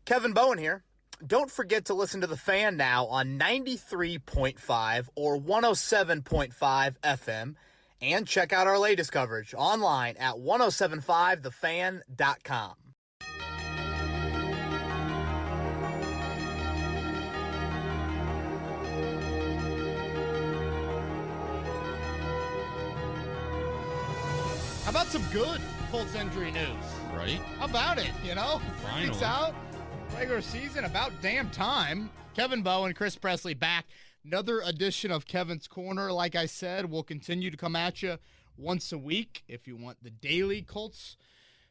Kevin Bowen here. Don't forget to listen to The Fan now on 93.5 or 107.5 FM, and check out our latest coverage online at 1075thefan.com. How about some good Colts injury news? Right? How about it, you know? 3 weeks out, regular season, about damn time. Kevin Bowen, Chris Presley back. Another edition of Kevin's Corner. Like I said, we'll continue to come at you once a week. If you want the daily Colts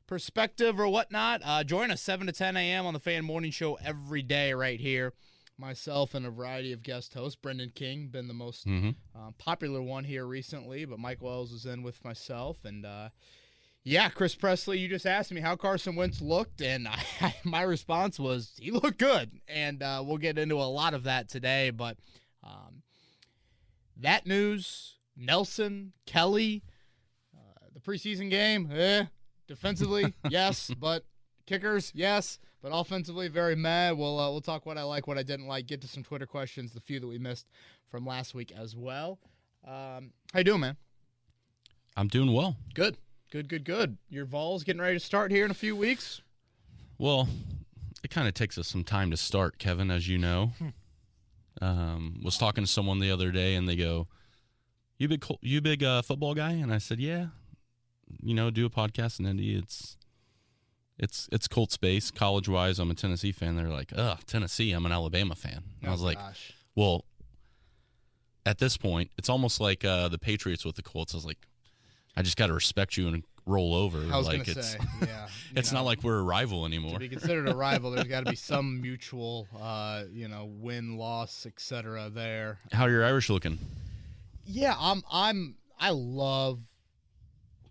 perspective or whatnot, join us 7 to 10 a.m. on the Fan Morning Show every day right here. Myself and a variety of guest hosts. Brendan King, been the most popular one here recently, but Mike Wells is in with myself. And, yeah, Chris Presley, you just asked me how Carson Wentz looked, and my response was he looked good. And we'll get into a lot of that today. But that news, Nelson, Kelly, the preseason game, defensively, yes, but kickers, yes. But offensively, very mad. We'll talk what I like, what I didn't like, get to some Twitter questions, the few that we missed from last week as well. How you doing, man? I'm doing well. Good. Your Vols getting ready to start here in a few weeks? Well, it kind of takes us some time to start, Kevin, as you know. Was talking to someone the other day, and they go, you big football guy? And I said, yeah. You know, do a podcast in Indy. It's Colts space. College-wise, I'm a Tennessee fan. They're like, Tennessee, I'm an Alabama fan. And I was like, well, at this point, it's almost like the Patriots with the Colts. I was like, I just got to respect you and roll over. I was going to say, yeah. It's not like we're a rival anymore. To be considered a rival, there's got to be some mutual, win, loss, etc. there. How are your Irish looking? Yeah, I love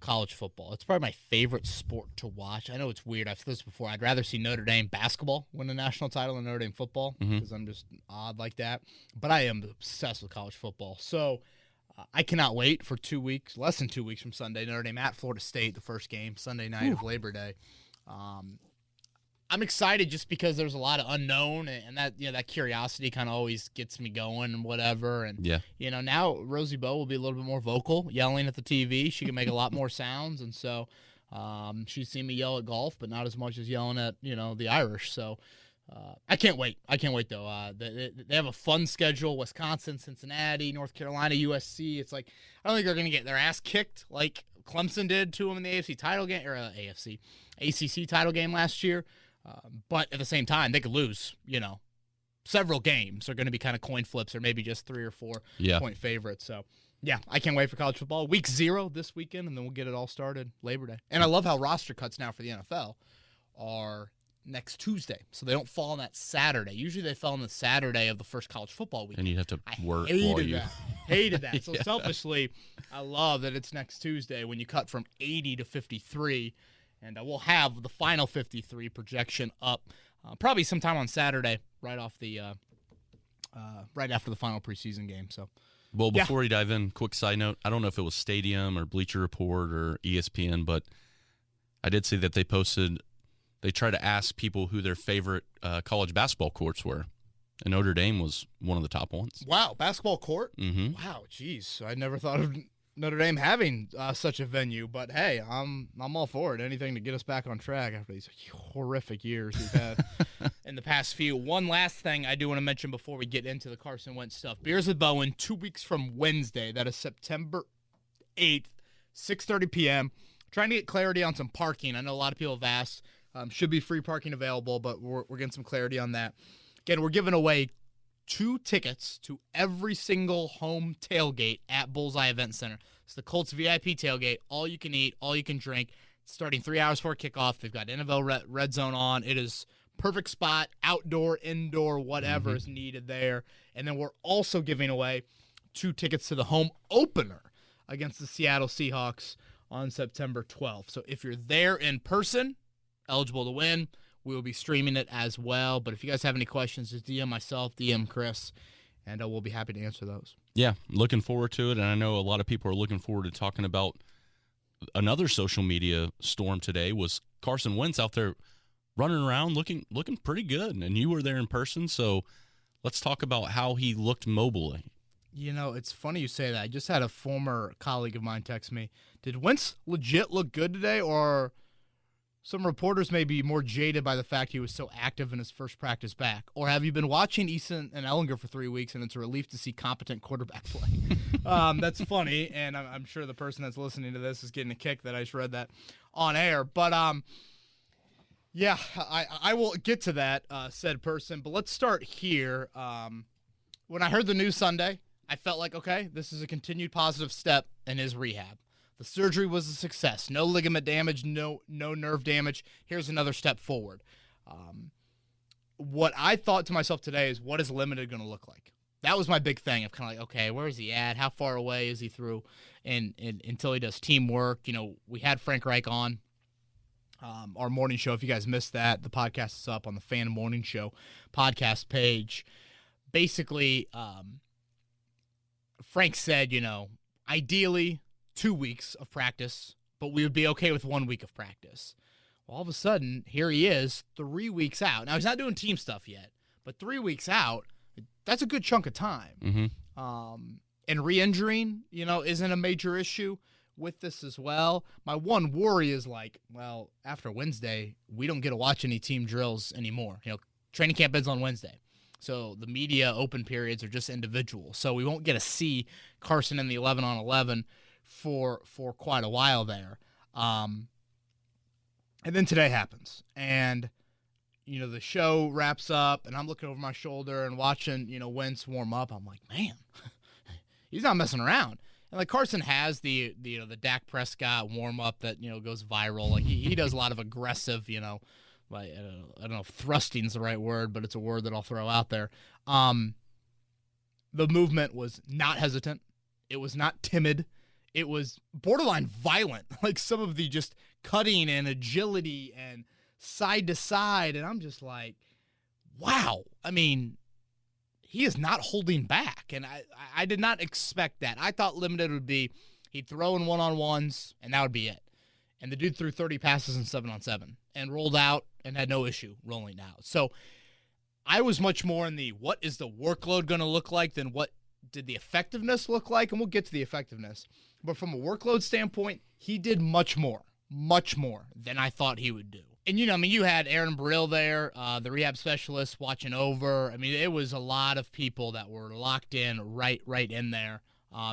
college football. It's probably my favorite sport to watch. I know it's weird. I've said this before. I'd rather see Notre Dame basketball win a national title than Notre Dame football because I'm just odd like that. But I am obsessed with college football. So I cannot wait for 2 weeks, less than 2 weeks from Sunday. Notre Dame at Florida State, the first game, Sunday night of Labor Day. I'm excited just because there's a lot of unknown, and that curiosity kind of always gets me going and whatever. And now Rosie Bowe will be a little bit more vocal, yelling at the TV. She can make a lot more sounds, and so she's seen me yell at golf, but not as much as yelling at the Irish. So I can't wait. Though. They have a fun schedule: Wisconsin, Cincinnati, North Carolina, USC. It's like I don't think they're going to get their ass kicked like Clemson did to them in the AFC title game or ACC title game last year. But at the same time, they could lose, several games are going to be kind of coin flips or maybe just 3 or 4 point favorites. So, yeah, I can't wait for college football. Week 0 this weekend, and then we'll get it all started Labor Day. And I love how roster cuts now for the NFL are next Tuesday. So they don't fall on that Saturday. Usually they fell on the Saturday of the first college football weekend. And you have to work Hated that. So selfishly, I love that it's next Tuesday when you cut from 80 to 53. And we'll have the final 53 projection up probably sometime on Saturday, right after the final preseason game. So, well, before we dive in, quick side note: I don't know if it was Stadium or Bleacher Report or ESPN, but I did see that they tried to ask people who their favorite college basketball courts were, and Notre Dame was one of the top ones. Wow, basketball court? Mm-hmm. Wow, geez, I never thought of Notre Dame having such a venue, but hey, I'm all for it. Anything to get us back on track after these horrific years we've had in the past few. One last thing I do want to mention before we get into the Carson Wentz stuff. Beers with Bowen, 2 weeks from Wednesday. That is September 8th, 6:30 p.m. Trying to get clarity on some parking. I know a lot of people have asked. Should be free parking available, but we're getting some clarity on that. Again, we're giving away 2 tickets to every single home tailgate at Bullseye Event Center. It's the Colts VIP tailgate, all you can eat, all you can drink. It's starting 3 hours before kickoff. They've got NFL Red Zone on. It is perfect spot, outdoor, indoor, whatever is needed there. And then we're also giving away 2 tickets to the home opener against the Seattle Seahawks on September 12th. So if you're there in person, eligible to win. We will be streaming it as well. But if you guys have any questions, just DM myself, DM Chris, and we'll be happy to answer those. Yeah, looking forward to it. And I know a lot of people are looking forward to talking about another social media storm today was Carson Wentz out there running around looking pretty good, and you were there in person, so let's talk about how he looked mobily. You know, it's funny you say that. I just had a former colleague of mine text me, did Wentz legit look good today, or some reporters may be more jaded by the fact he was so active in his first practice back? Or have you been watching Eason and Ellinger for 3 weeks, and it's a relief to see competent quarterback play? That's funny, and I'm sure the person that's listening to this is getting a kick that I just read that on air. But, yeah, I will get to that, said person. But let's start here. When I heard the news Sunday, I felt like, okay, this is a continued positive step in his rehab. The surgery was a success. No ligament damage, no nerve damage. Here's another step forward. What I thought to myself today is, what is limited going to look like? That was my big thing of kind of like, okay, where is he at? How far away is he through and until he does teamwork? You know, we had Frank Reich on our morning show. If you guys missed that, the podcast is up on the Fan Morning Show podcast page. Basically, Frank said, you know, ideally 2 weeks of practice, but we would be okay with 1 week of practice. Well, all of a sudden, here he is 3 weeks out. Now, he's not doing team stuff yet, but 3 weeks out, that's a good chunk of time. Mm-hmm. And re-injuring, you know, isn't a major issue with this as well. My one worry is like, well, after Wednesday, we don't get to watch any team drills anymore. You know, training camp ends on Wednesday. So the media open periods are just individual. So we won't get to see Carson in the 11-on-11 for quite a while there. And then today happens. And, you know, the show wraps up, and I'm looking over my shoulder and watching, you know, Wentz warm up. I'm like, man, he's not messing around. And, like, Carson has the Dak Prescott warm up that, you know, goes viral. Like, he does a lot of aggressive, you know, like, I don't know if thrusting is the right word, but it's a word that I'll throw out there. The movement was not hesitant. It was not timid. It was borderline violent, like some of the just cutting and agility and side to side. And I'm just like, wow. I mean, he is not holding back. And I did not expect that. I thought limited would be he'd throw in one-on-ones, and that would be it. And the dude threw 30 passes in 7-on-7 and rolled out and had no issue rolling out. So I was much more in the what is the workload going to look like than what did the effectiveness look like, and we'll get to the effectiveness. But from a workload standpoint, he did much more than I thought he would do. And, you know, I mean, you had Aaron Brill there, the rehab specialist, watching over. I mean, it was a lot of people that were locked in right in there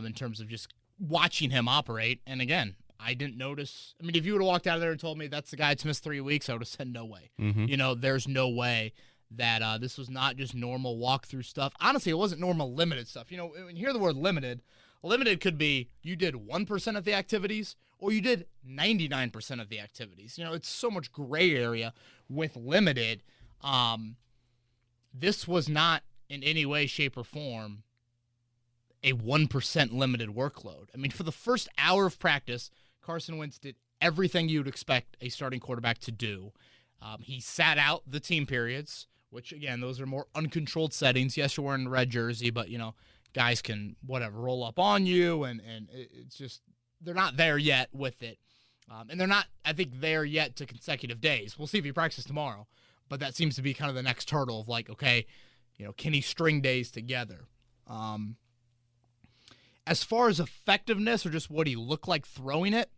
in terms of just watching him operate. And, again, I didn't notice. I mean, if you would have walked out of there and told me that's the guy that's missed 3 weeks, I would have said no way. Mm-hmm. You know, there's no way that this was not just normal walkthrough stuff. Honestly, it wasn't normal limited stuff. You know, when you hear the word limited could be you did 1% of the activities or you did 99% of the activities. You know, it's so much gray area with limited. This was not in any way, shape, or form a 1% limited workload. I mean, for the first hour of practice, Carson Wentz did everything you would expect a starting quarterback to do. He sat out the team periods, which, again, those are more uncontrolled settings. Yes, you're wearing a red jersey, but, you know, guys can, roll up on you, and it's just they're not there yet with it. And they're not, I think, there yet to consecutive days. We'll see if he practices tomorrow, but that seems to be kind of the next hurdle of, like, okay, you know, can he string days together? As far as effectiveness or just what he looked like throwing it,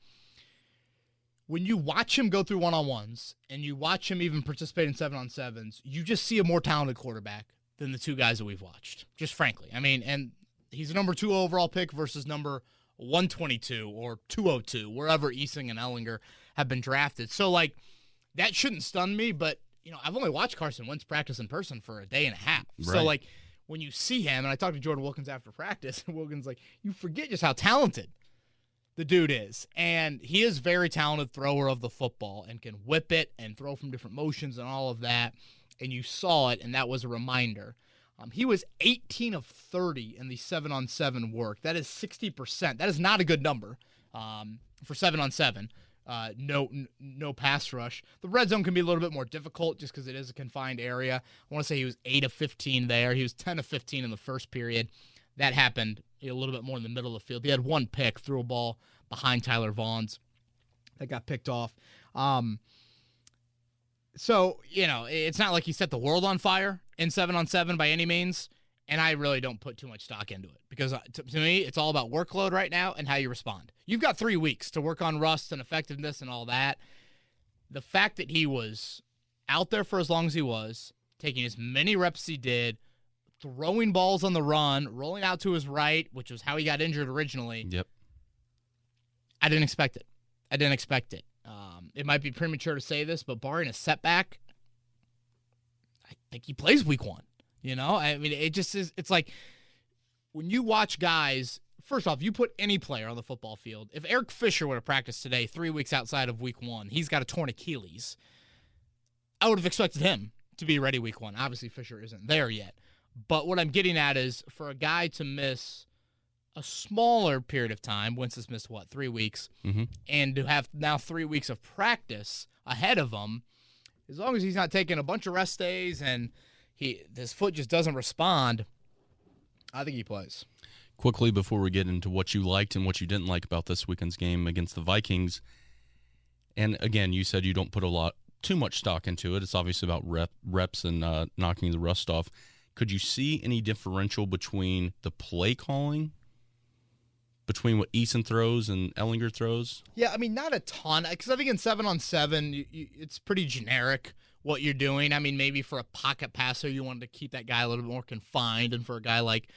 when you watch him go through one-on-ones and you watch him even participate in 7-on-7s, you just see a more talented quarterback than the two guys that we've watched, just frankly. I mean, and he's a number 2 overall pick versus number 122 or 202, wherever Eason and Ellinger have been drafted. So, like, that shouldn't stun me, but, you know, I've only watched Carson Wentz practice in person for a day and a half. Right. So, like, when you see him, and I talked to Jordan Wilkins after practice, and Wilkins like, you forget just how talented the dude is. And he is a very talented thrower of the football and can whip it and throw from different motions and all of that. And you saw it, and that was a reminder. He was 18 of 30 in the 7-on-7 work. That is 60%. That is not a good number for 7-on-7. No pass rush. The red zone can be a little bit more difficult just because it is a confined area. I want to say he was 8 of 15 there. He was 10 of 15 in the first period. That happened a little bit more in the middle of the field. He had one pick, threw a ball behind Tyler Vaughn's that got picked off. So, it's not like he set the world on fire in 7-on-7 by any means, and I really don't put too much stock into it because to me, it's all about workload right now and how you respond. You've got 3 weeks to work on rust and effectiveness and all that. The fact that he was out there for as long as he was, taking as many reps as he did, throwing balls on the run, rolling out to his right, which was how he got injured originally. Yep. I didn't expect it. It might be premature to say this, but barring a setback, I think he plays week 1. I mean, it just is. It's like when you watch guys, first off, you put any player on the football field. If Eric Fisher would have practiced today 3 weeks outside of week 1, he's got a torn Achilles. I would have expected him to be ready week 1. Obviously, Fisher isn't there yet. But what I'm getting at is for a guy to miss a smaller period of time, Wentz has missed, 3 weeks, and to have now 3 weeks of practice ahead of him, as long as he's not taking a bunch of rest days and his foot just doesn't respond, I think he plays. Quickly, before we get into what you liked and what you didn't like about this weekend's game against the Vikings, and again, you said you don't put too much stock into it. It's obviously about reps and knocking the rust off. Could you see any differential between the play calling, between what Eason throws and Ellinger throws? Yeah, I mean, not a ton, because I think in 7-on-7, it's pretty generic what you're doing. I mean, maybe for a pocket passer, you wanted to keep that guy a little bit more confined, and for a guy like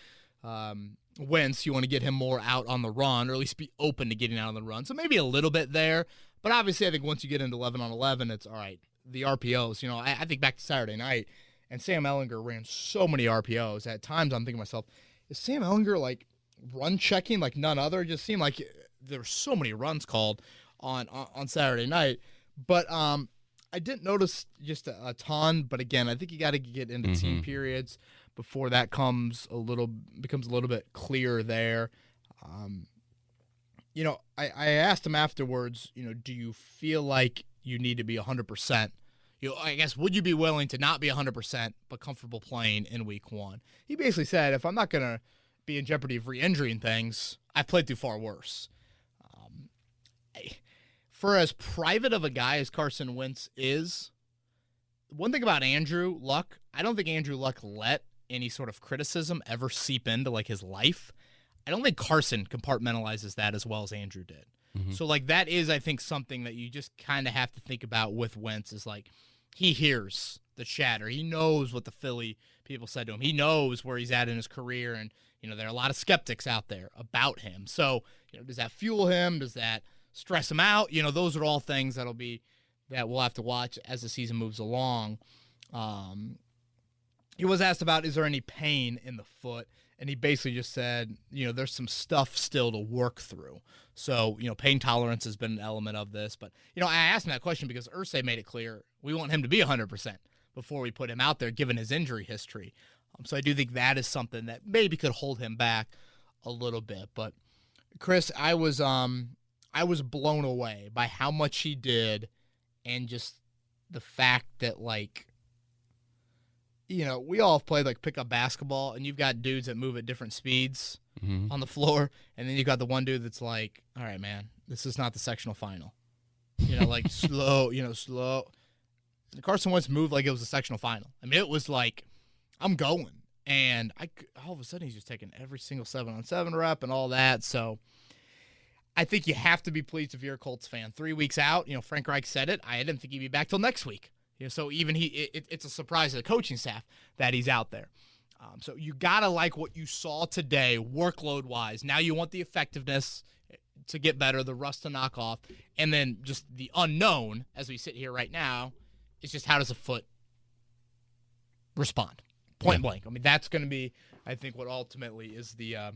Wentz, you want to get him more out on the run, or at least be open to getting out on the run. So maybe a little bit there, but obviously I think once you get into 11-on-11, it's all right. The RPOs, I think back to Saturday night, and Sam Ellinger ran so many RPOs. At times I'm thinking to myself, is Sam Ellinger like run checking like none other? It just seemed like there were so many runs called on Saturday night. But I didn't notice just a ton. But again, I think you got to get into team periods before that becomes a little bit clearer there. I asked him afterwards, do you feel like you need to be 100%? I guess, would you be willing to not be 100% but comfortable playing in week 1? He basically said, if I'm not going to be in jeopardy of re-injuring things, I've played through far worse. For as private of a guy as Carson Wentz is, one thing about Andrew Luck, I don't think Andrew Luck let any sort of criticism ever seep into like his life. I don't think Carson compartmentalizes that as well as Andrew did. So like that is, I think, something that you just kind of have to think about with Wentz is like, he hears the chatter. He knows what the Philly people said to him. He knows where he's at in his career, and there are a lot of skeptics out there about him. So does that fuel him? Does that stress him out? Those are all things that we'll have to watch as the season moves along. He was asked about, is there any pain in the foot? And he basically just said, there's some stuff still to work through. So, pain tolerance has been an element of this. But, I asked him that question because Irsay made it clear we want him to be 100% before we put him out there, given his injury history. So I do think that is something that maybe could hold him back a little bit. But, Chris, I was blown away by how much he did and just the fact that, like, we all have played like pickup basketball, and you've got dudes that move at different speeds on the floor, and then you got the one dude that's like, all right, man, this is not the sectional final. Like slow. Carson Wentz moved like it was a sectional final. I mean, it was like, I'm going. And all of a sudden he's just taking every single 7-on-7 rep and all that. So I think you have to be pleased if you're a Colts fan. 3 weeks out, Frank Reich said it. I didn't think he'd be back till next week. So even it's a surprise to the coaching staff that he's out there. So you got to like what you saw today workload-wise. Now you want the effectiveness to get better, the rust to knock off, and then just the unknown as we sit here right now is just how does a foot respond? Point blank. I mean, that's going to be, I think, what ultimately is the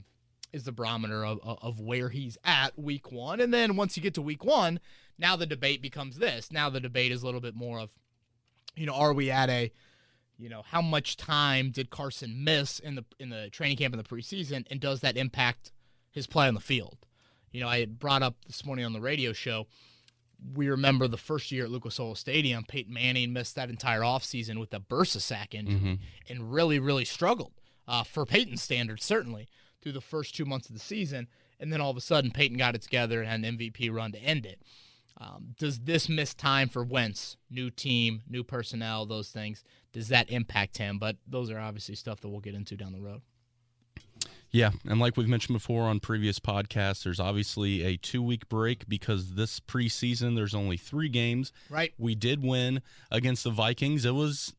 barometer of where he's at week 1. And then once you get to week 1, now the debate becomes this. Now the debate is a little bit more of, are we at a, how much time did Carson miss in the training camp in the preseason, and does that impact his play on the field? I had brought up this morning on the radio show, we remember the first year at Lucas Oil Stadium, Peyton Manning missed that entire offseason with a bursa sac injury and really, really struggled for Peyton's standards, certainly, through the first 2 months of the season. And then all of a sudden, Peyton got it together and had an MVP run to end it. Does this miss time for Wentz, new team, new personnel, those things, does that impact him? But those are obviously stuff that we'll get into down the road. Yeah, and like we've mentioned before on previous podcasts, there's obviously a 2-week break because this preseason there's only 3 games. Right. We did win against the Vikings. It was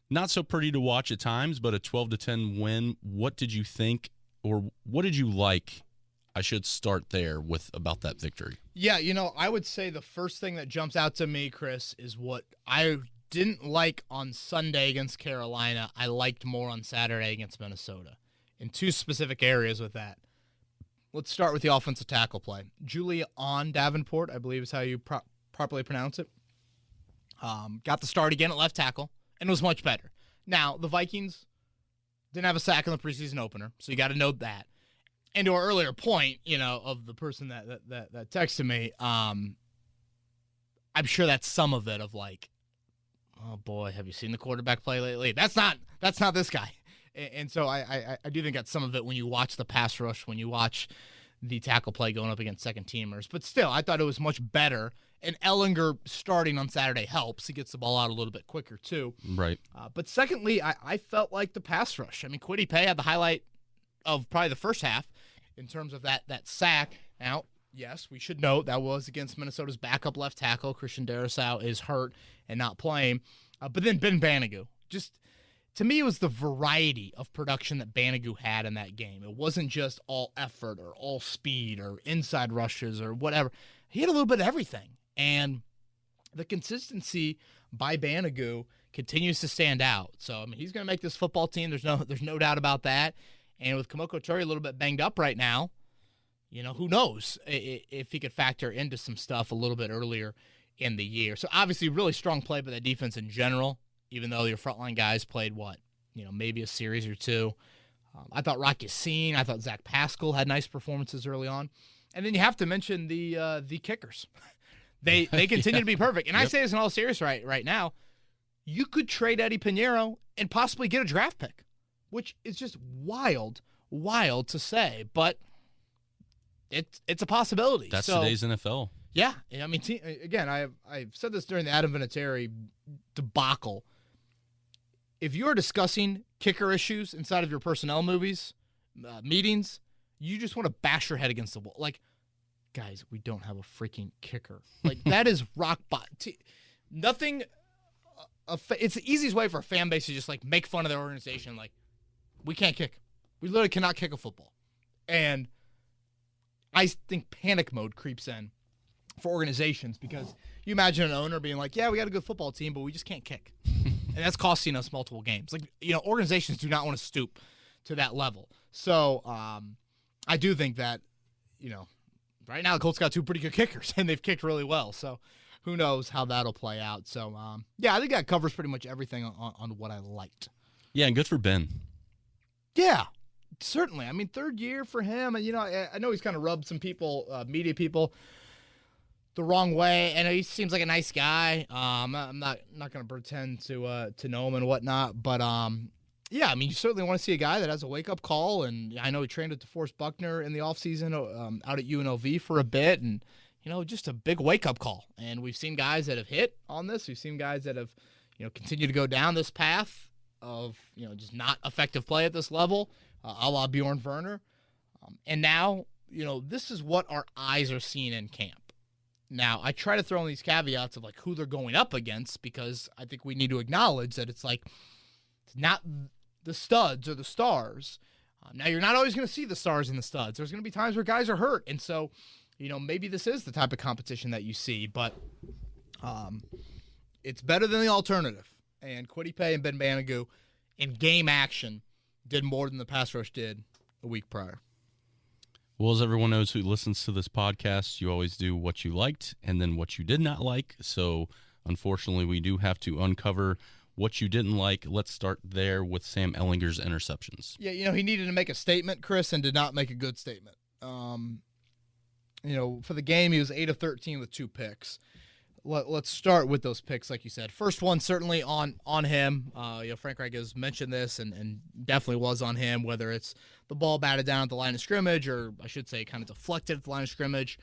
not so pretty to watch at times, but a 12-10 win. What did you think, or what did you like? I should start there with about that victory. Yeah, I would say the first thing that jumps out to me, Chris, is what I didn't like on Sunday against Carolina. I liked more on Saturday against Minnesota. In 2 specific areas with that. Let's start with the offensive tackle play. Julian Davenport, I believe is how you properly pronounce it, got the start again at left tackle and was much better. Now, the Vikings didn't have a sack in the preseason opener, so you got to note that. And to our earlier point, of the person that texted me, I'm sure that's some of it of like, oh boy, have you seen the quarterback play lately? That's not this guy. And so I do think that's some of it when you watch the pass rush, when you watch the tackle play going up against second-teamers. But still, I thought it was much better. And Ellinger starting on Saturday helps. He gets the ball out a little bit quicker, too. Right. But secondly, I felt like the pass rush. I mean, Kwity Paye had the highlight of probably the first half in terms of that sack. Now, yes, we should note that was against Minnesota's backup left tackle. Christian Darrisaw is hurt and not playing. But then Ben Banigou, just – to me, it was the variety of production that Banigou had in that game. It wasn't just all effort or all speed or inside rushes or whatever. He had a little bit of everything. And the consistency by Banigou continues to stand out. So, I mean, he's going to make this football team. There's no doubt about that. And with Kamoko Turey a little bit banged up right now, who knows if he could factor into some stuff a little bit earlier in the year. So, obviously, really strong play by the defense in general. Even though your frontline guys played maybe a series or 2. I thought Rock Ya-Sin, I thought Zach Pascal had nice performances early on. And then you have to mention the kickers. They continue to be perfect. And I say this in all seriousness right now. You could trade Eddie Pinheiro and possibly get a draft pick, which is just wild to say. But it's a possibility. That's today's NFL. Yeah. I mean, again, I've said this during the Adam Vinatieri debacle. If you're discussing kicker issues inside of your personnel meetings, you just want to bash your head against the wall. Like, guys, we don't have a freaking kicker. Like, that is rock bottom. Nothing. It's the easiest way for a fan base to just, like, make fun of their organization. Like, we can't kick. We literally cannot kick a football. And I think panic mode creeps in for organizations because you imagine an owner being like, yeah, we got a good football team, but we just can't kick. And that's costing us multiple games. Like, organizations do not want to stoop to that level. So I do think that, right now the Colts got 2 pretty good kickers, and they've kicked really well. So who knows how that'll play out. So, I think that covers pretty much everything on what I liked. Yeah, and good for Ben. Yeah, certainly. I mean, 3rd year for him. And, I know he's kind of rubbed some people, media people, the wrong way. And he seems like a nice guy. I'm not going to pretend to know him and whatnot, but yeah, I mean, you certainly want to see a guy that has a wake up call. And I know he trained with DeForest Buckner in the offseason out at UNLV for a bit, and just a big wake up call. And we've seen guys that have hit on this. We've seen guys that have continued to go down this path of just not effective play at this level, a la Bjorn Werner. And now this is what our eyes are seeing in camp. Now, I try to throw in these caveats of like who they're going up against because I think we need to acknowledge that it's like it's not the studs or the stars. Now, you're not always going to see the stars and the studs. There's going to be times where guys are hurt. And so, maybe this is the type of competition that you see. But it's better than the alternative. And Kwity Paye and Ben Banigou in game action did more than the pass rush did a week prior. Well, as everyone knows who listens to this podcast, you always do what you liked and then what you did not like. So, unfortunately, we do have to uncover what you didn't like. Let's start there with Sam Ellinger's interceptions. Yeah, he needed to make a statement, Chris, and did not make a good statement. For the game, he was 8 of 13 with 2 picks. Let's start with those picks, like you said. First one, certainly on him. Frank Reich has mentioned this and definitely was on him, whether it's the ball batted down at the line of scrimmage or I should say kind of deflected at the line of scrimmage.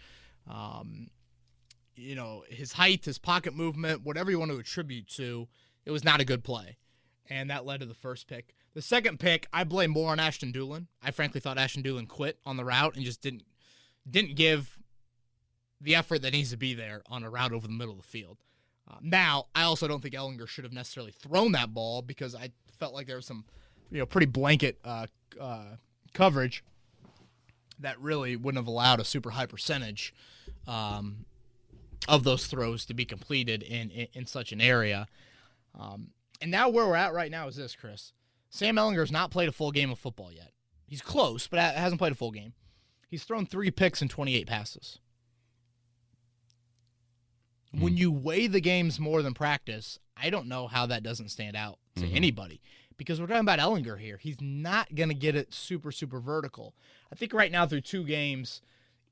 his height, his pocket movement, whatever you want to attribute to, it was not a good play. And that led to the first pick. The second pick, I blame more on Ashton Doolin. I frankly thought Ashton Doolin quit on the route and just didn't give the effort that needs to be there on a route over the middle of the field. Now, I also don't think Ellinger should have necessarily thrown that ball because I felt like there was some, pretty blanket coverage that really wouldn't have allowed a super high percentage of those throws to be completed in such an area. And now where we're at right now is this, Chris. Sam Ellinger's not played a full game of football yet. He's close, but hasn't played a full game. He's thrown 3 picks and 28 passes. When you weigh the games more than practice, I don't know how that doesn't stand out to anybody. Because we're talking about Ellinger here. He's not going to get it super, super vertical. I think right now through 2 games,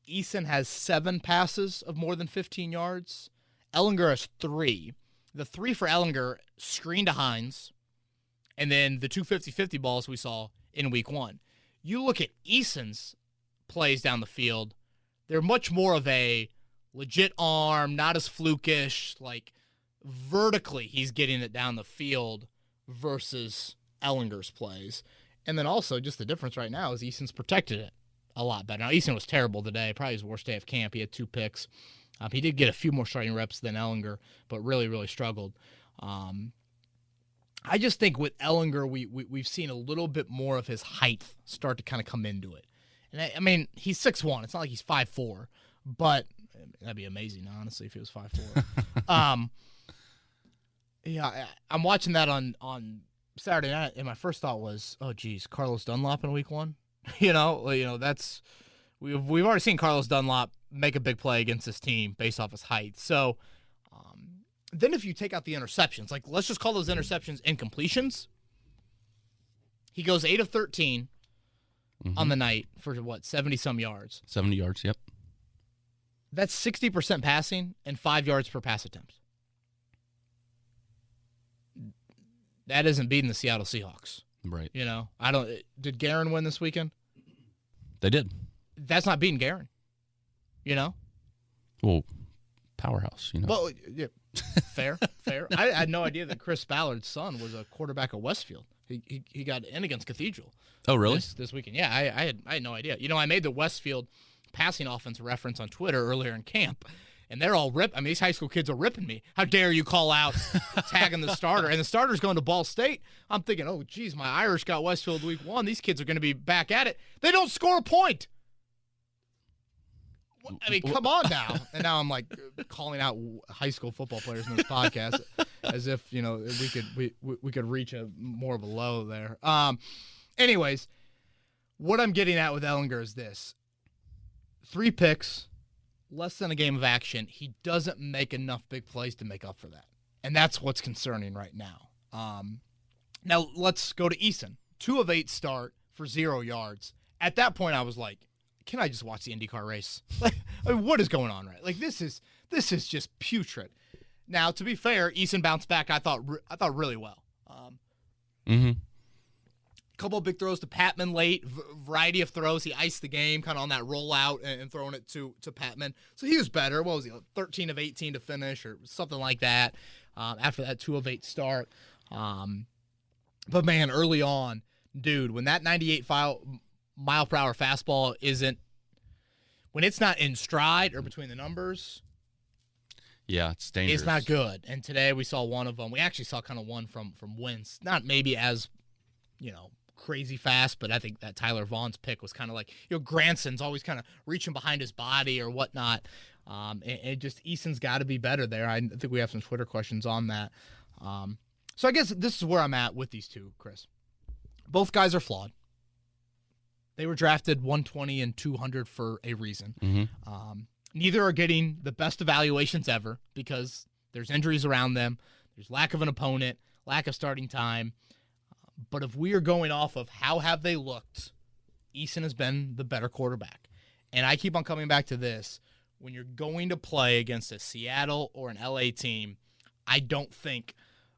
Eason has 7 passes of more than 15 yards. Ellinger has 3. The 3 for Ellinger, screen to Hines, and then the 2 50-50 balls we saw in week 1. You look at Eason's plays down the field, they're much more of a legit arm, not as flukish, like vertically he's getting it down the field versus Ellinger's plays. And then also just the difference right now is Eason's protected it a lot better. Now, Eason was terrible today, probably his worst day of camp. He had 2 picks. He did get a few more starting reps than Ellinger, but really, really struggled. I just think with Ellinger, we've seen a little bit more of his height start to kind of come into it. And I mean, he's 6'1". It's not like he's 5'4", but that'd be amazing, honestly, if he was 5'4". Yeah, I'm watching that on Saturday night, and my first thought was, oh, geez, Carlos Dunlap in week 1. That's we've already seen Carlos Dunlap make a big play against this team based off his height. So then if you take out the interceptions, like let's just call those interceptions incompletions, he goes 8 of 13 on the night for 70-some yards. 70 yards, yep. That's 60% passing and 5 yards per pass attempt. That isn't beating the Seattle Seahawks. Right. Did Guerin win this weekend? They did. That's not beating Guerin. Well, powerhouse, Well, yeah, fair. I had no idea that Chris Ballard's son was a quarterback at Westfield. He got in against Cathedral. Oh, really? This weekend. Yeah, I had no idea. I made the Westfield passing offense reference on Twitter earlier in camp, and they're all these high school kids are ripping me. How dare you call out tagging the starter? And the starter's going to Ball State. I'm thinking, oh, geez, my Irish got Westfield week 1. These kids are going to be back at it. They don't score a point. I mean, come on now. And now I'm like calling out high school football players in this podcast as if, we could reach more of a low there. Anyways, what I'm getting at with Ellinger is this. 3 picks, less than a game of action. He doesn't make enough big plays to make up for that. And that's what's concerning right now. Now let's go to Eason. 2 of 8 start for 0 yards. At that point, I was like, can I just watch the IndyCar race? What is going on, right? This is just putrid. Now, to be fair, Eason bounced back. I thought really well. Couple of big throws to Patman late, variety of throws. He iced the game, kind of on that rollout and throwing it to Patman. So he was better. What was he? 13 of 18 to finish, or something like that. After that 2 of 8 start. But man, early on, dude, when that 98 mile per hour fastball when it's not in stride or between the numbers, yeah, it's dangerous. It's not good. And today we saw one of them. We actually saw kind of one from Wentz. Not maybe as, crazy fast, but I think that Tyler Vaughn's pick was kind of like, Granson's always kind of reaching behind his body or whatnot. And just Eason's got to be better there. I think we have some Twitter questions on that. So I guess this is where I'm at with these two, Chris. Both guys are flawed. They were drafted 120 and 200 for a reason. Neither are getting the best evaluations ever because there's injuries around them. There's lack of an opponent, lack of starting time. But if we are going off of how have they looked, Eason has been the better quarterback. And I keep on coming back to this. When you're going to play against a Seattle or an LA team, I don't think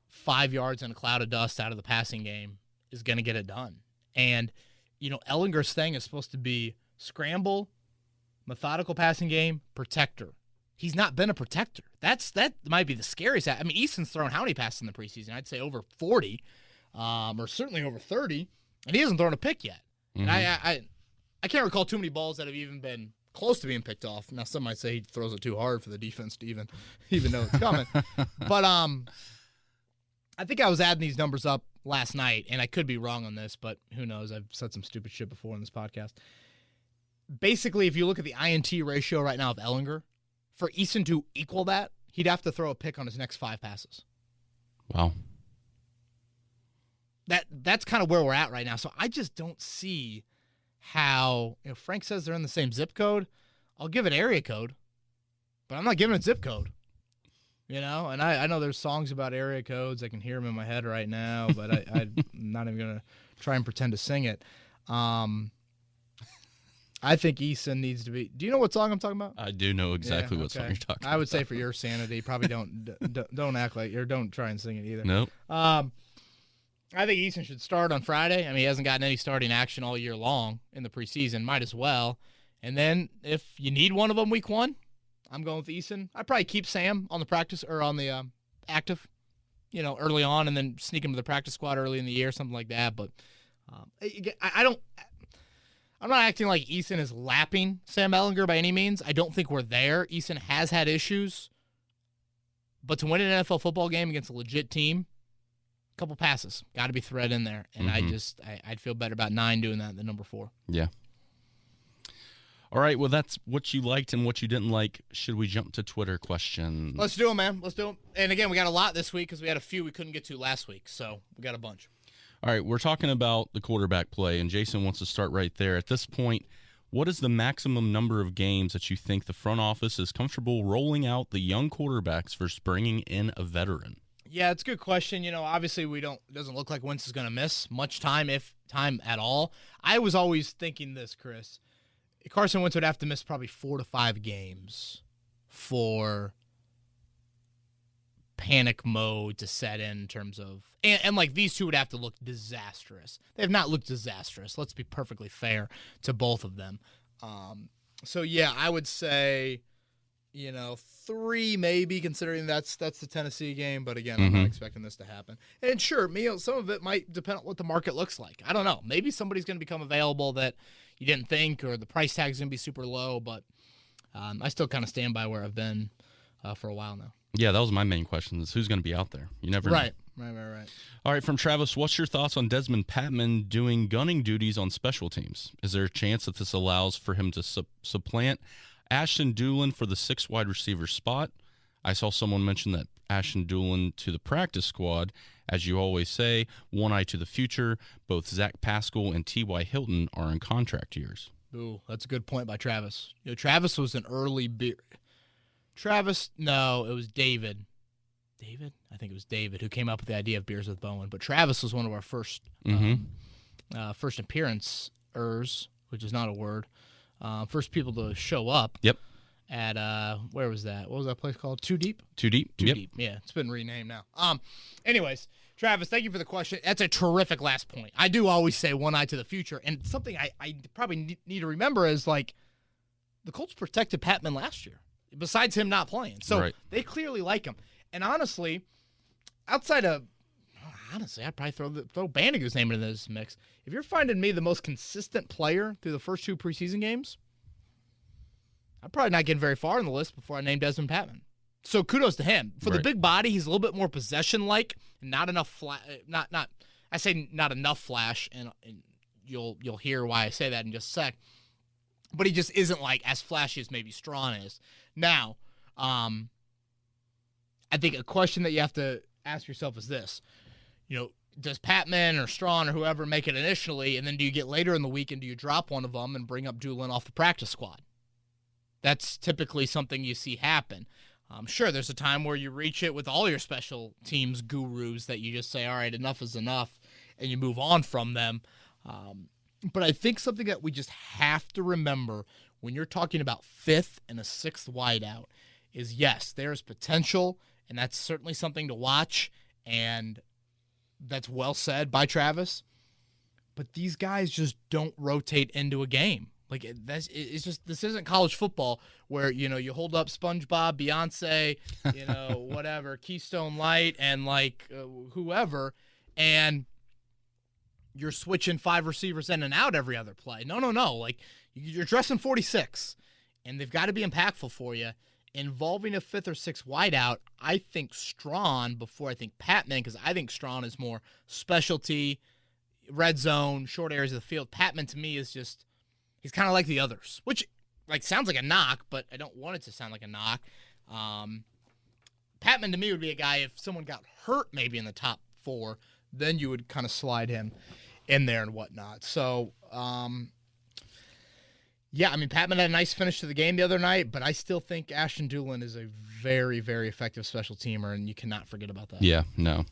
5 yards and a cloud of dust out of the passing game is going to get it done. And, Ellinger's thing is supposed to be scramble, methodical passing game, protector. he's not been a protector. That might be the scariest. I mean, Easton's thrown how many passes in the preseason? I'd say over 40, or certainly over 30, and he hasn't thrown a pick yet. Mm-hmm. And I can't recall too many balls that have even been close to being picked off. Now, some might say he throws it too hard for the defense to even know it's coming. But I think I was adding these numbers up last night, and I could be wrong on this, but who knows? I've said some stupid shit before in this podcast. Basically, if you look at the INT ratio right now of Ehlinger, for Easton to equal that, he'd have to throw a pick on his next 5 passes. Wow. That's kind of where we're at right now. So I just don't see how, Frank says they're in the same zip code. I'll give it area code, but I'm not giving it zip code. And I know there's songs about area codes. I can hear them in my head right now, but I'm not even going to try and pretend to sing it. I think Easton needs to be. Do you know what song I'm talking about? I do know exactly what song you're talking about. I would say for your sanity, probably don't act like, or don't try and sing it either. Nope. I think Easton should start on Friday. I mean, he hasn't gotten any starting action all year long in the preseason. Might as well. And then if you need one of them week 1, I'm going with Easton. I'd probably keep Sam on the practice or on the active, early on, and then sneak him to the practice squad early in the year, something like that. But I'm not acting like Easton is lapping Sam Ehlinger by any means. I don't think we're there. Easton has had issues. But to win an NFL football game against a legit team, a couple passes. Got to be thread in there. And I'd feel better about 9 doing that than number 4. Yeah. All right, well, that's what you liked and what you didn't like. Should we jump to Twitter questions? Let's do it, man. Let's do it. And again, we got a lot this week because we had a few we couldn't get to last week. So we got a bunch. All right, we're talking about the quarterback play, and Jason wants to start right there. At this point, what is the maximum number of games that you think the front office is comfortable rolling out the young quarterbacks versus bringing in a veteran? Yeah, it's a good question. Obviously it doesn't look like Wentz is going to miss much time, if time at all. I was always thinking this, Chris. Carson Wentz would have to miss probably 4 to 5 games for panic mode to set in terms of and like these two would have to look disastrous. They have not looked disastrous. Let's be perfectly fair to both of them. So yeah, I would say 3 maybe, considering that's the Tennessee game. But again, I'm not expecting this to happen. And sure, some of it might depend on what the market looks like. I don't know. Maybe somebody's going to become available that you didn't think, or the price tag is going to be super low. But I still kind of stand by where I've been for a while now. Yeah, that was my main question, is who's going to be out there. You never know. Right. All right, from Travis, what's your thoughts on Desmond Patman doing gunning duties on special teams? Is there a chance that this allows for him to supplant Ashton Doolin for the 6th wide receiver spot? I saw someone mention that Ashton Doolin to the practice squad. As you always say, one eye to the future. Both Zach Pascal and T.Y. Hilton are in contract years. Ooh, that's a good point by Travis. Travis was an early no, it was David. I think it was David who came up with the idea of Beers with Bowen. But Travis was one of our first appearancers, which is not a word. First people to show up. Yep. At where was that? What was that place called? Too Deep? Too Deep. Too Deep. Yeah, it's been renamed now. Anyways, Travis, thank you for the question. That's a terrific last point. I do always say one eye to the future, and something I probably need to remember is like the Colts protected Patman last year, besides him not playing. So They clearly like him. And honestly, I'd probably throw Bandigo's name into this mix. If you're finding me the most consistent player through the first 2 preseason games, I'm probably not getting very far in the list before I name Desmond Patman. So kudos to him. For the big body, he's a little bit more possession-like, and not enough I say not enough flash, and you'll hear why I say that in just a sec. But he just isn't like as flashy as maybe Strawn is. Now, I think a question that you have to ask yourself is this. Does Patman or Strawn or whoever make it initially, and then do you get later in the week and do you drop one of them and bring up Doolin off the practice squad? That's typically something you see happen. Sure, there's a time where you reach it with all your special teams gurus that you just say, all right, enough is enough, and you move on from them. But I think something that we just have to remember when you're talking about 5th and a 6th wideout is, yes, there's potential, and that's certainly something to watch, and that's well said by Travis. But these guys just don't rotate into a game. Like it's just this isn't college football where you hold up SpongeBob, Beyonce, whatever, Keystone Light, and like whoever, and you're switching 5 receivers in and out every other play. No. Like you're dressing 46, and they've got to be impactful for you. Involving a 5th or 6th wideout, I think Strawn before I think Patman, because I think Strawn is more specialty, red zone, short areas of the field. Patman to me is just he's kind of like the others, which like sounds like a knock, but I don't want it to sound like a knock. Patman to me would be a guy if someone got hurt maybe in the top 4, then you would kind of slide him in there and whatnot. So, yeah, I mean, Patman had a nice finish to the game the other night, but I still think Ashton Doolin is a very, very effective special teamer, and you cannot forget about that. Yeah, no.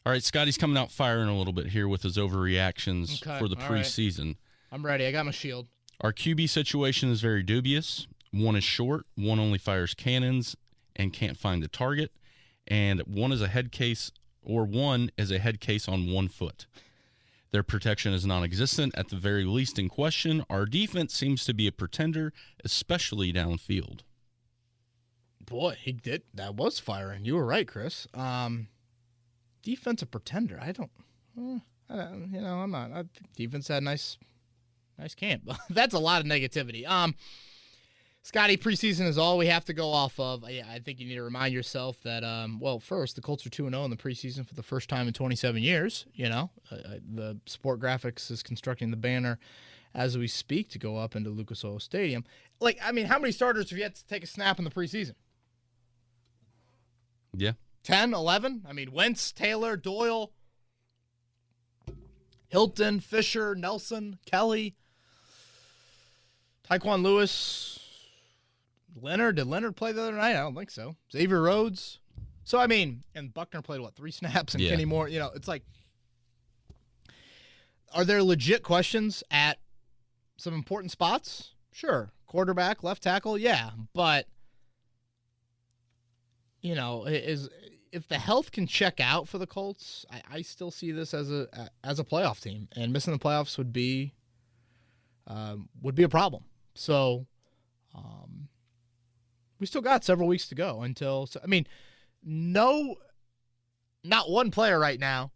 All right, Scotty's coming out firing a little bit here with his overreactions for the preseason. Right. I'm ready. I got my shield. Our QB situation is very dubious. One is short, one only fires cannons and can't find the target, and one is a head case on 1 foot. Their protection is non-existent, at the very least in question. Our defense seems to be a pretender, especially downfield. Boy, he did. That was firing. You were right, Chris. Defensive pretender. I'm not. I think defense had a nice camp. That's a lot of negativity. Scotty, preseason is all we have to go off of. I think you need to remind yourself that, first, the Colts are 2-0 in the preseason for the first time in 27 years. The Sport Graphics is constructing the banner as we speak to go up into Lucas Oil Stadium. How many starters have yet to take a snap in the preseason? Yeah. 10, 11? Wentz, Taylor, Doyle, Hilton, Fisher, Nelson, Kelly, Tyquan Lewis, Leonard. Did Leonard play the other night? I don't think so. Xavier Rhodes. So, and Buckner played, 3 snaps, and Kenny Moore. It's like, are there legit questions at some important spots? Sure. Quarterback, left tackle, yeah. But, if the health can check out for the Colts, I still see this as a playoff team, and missing the playoffs would be a problem. So, we still got several weeks to go until. Not one player right now.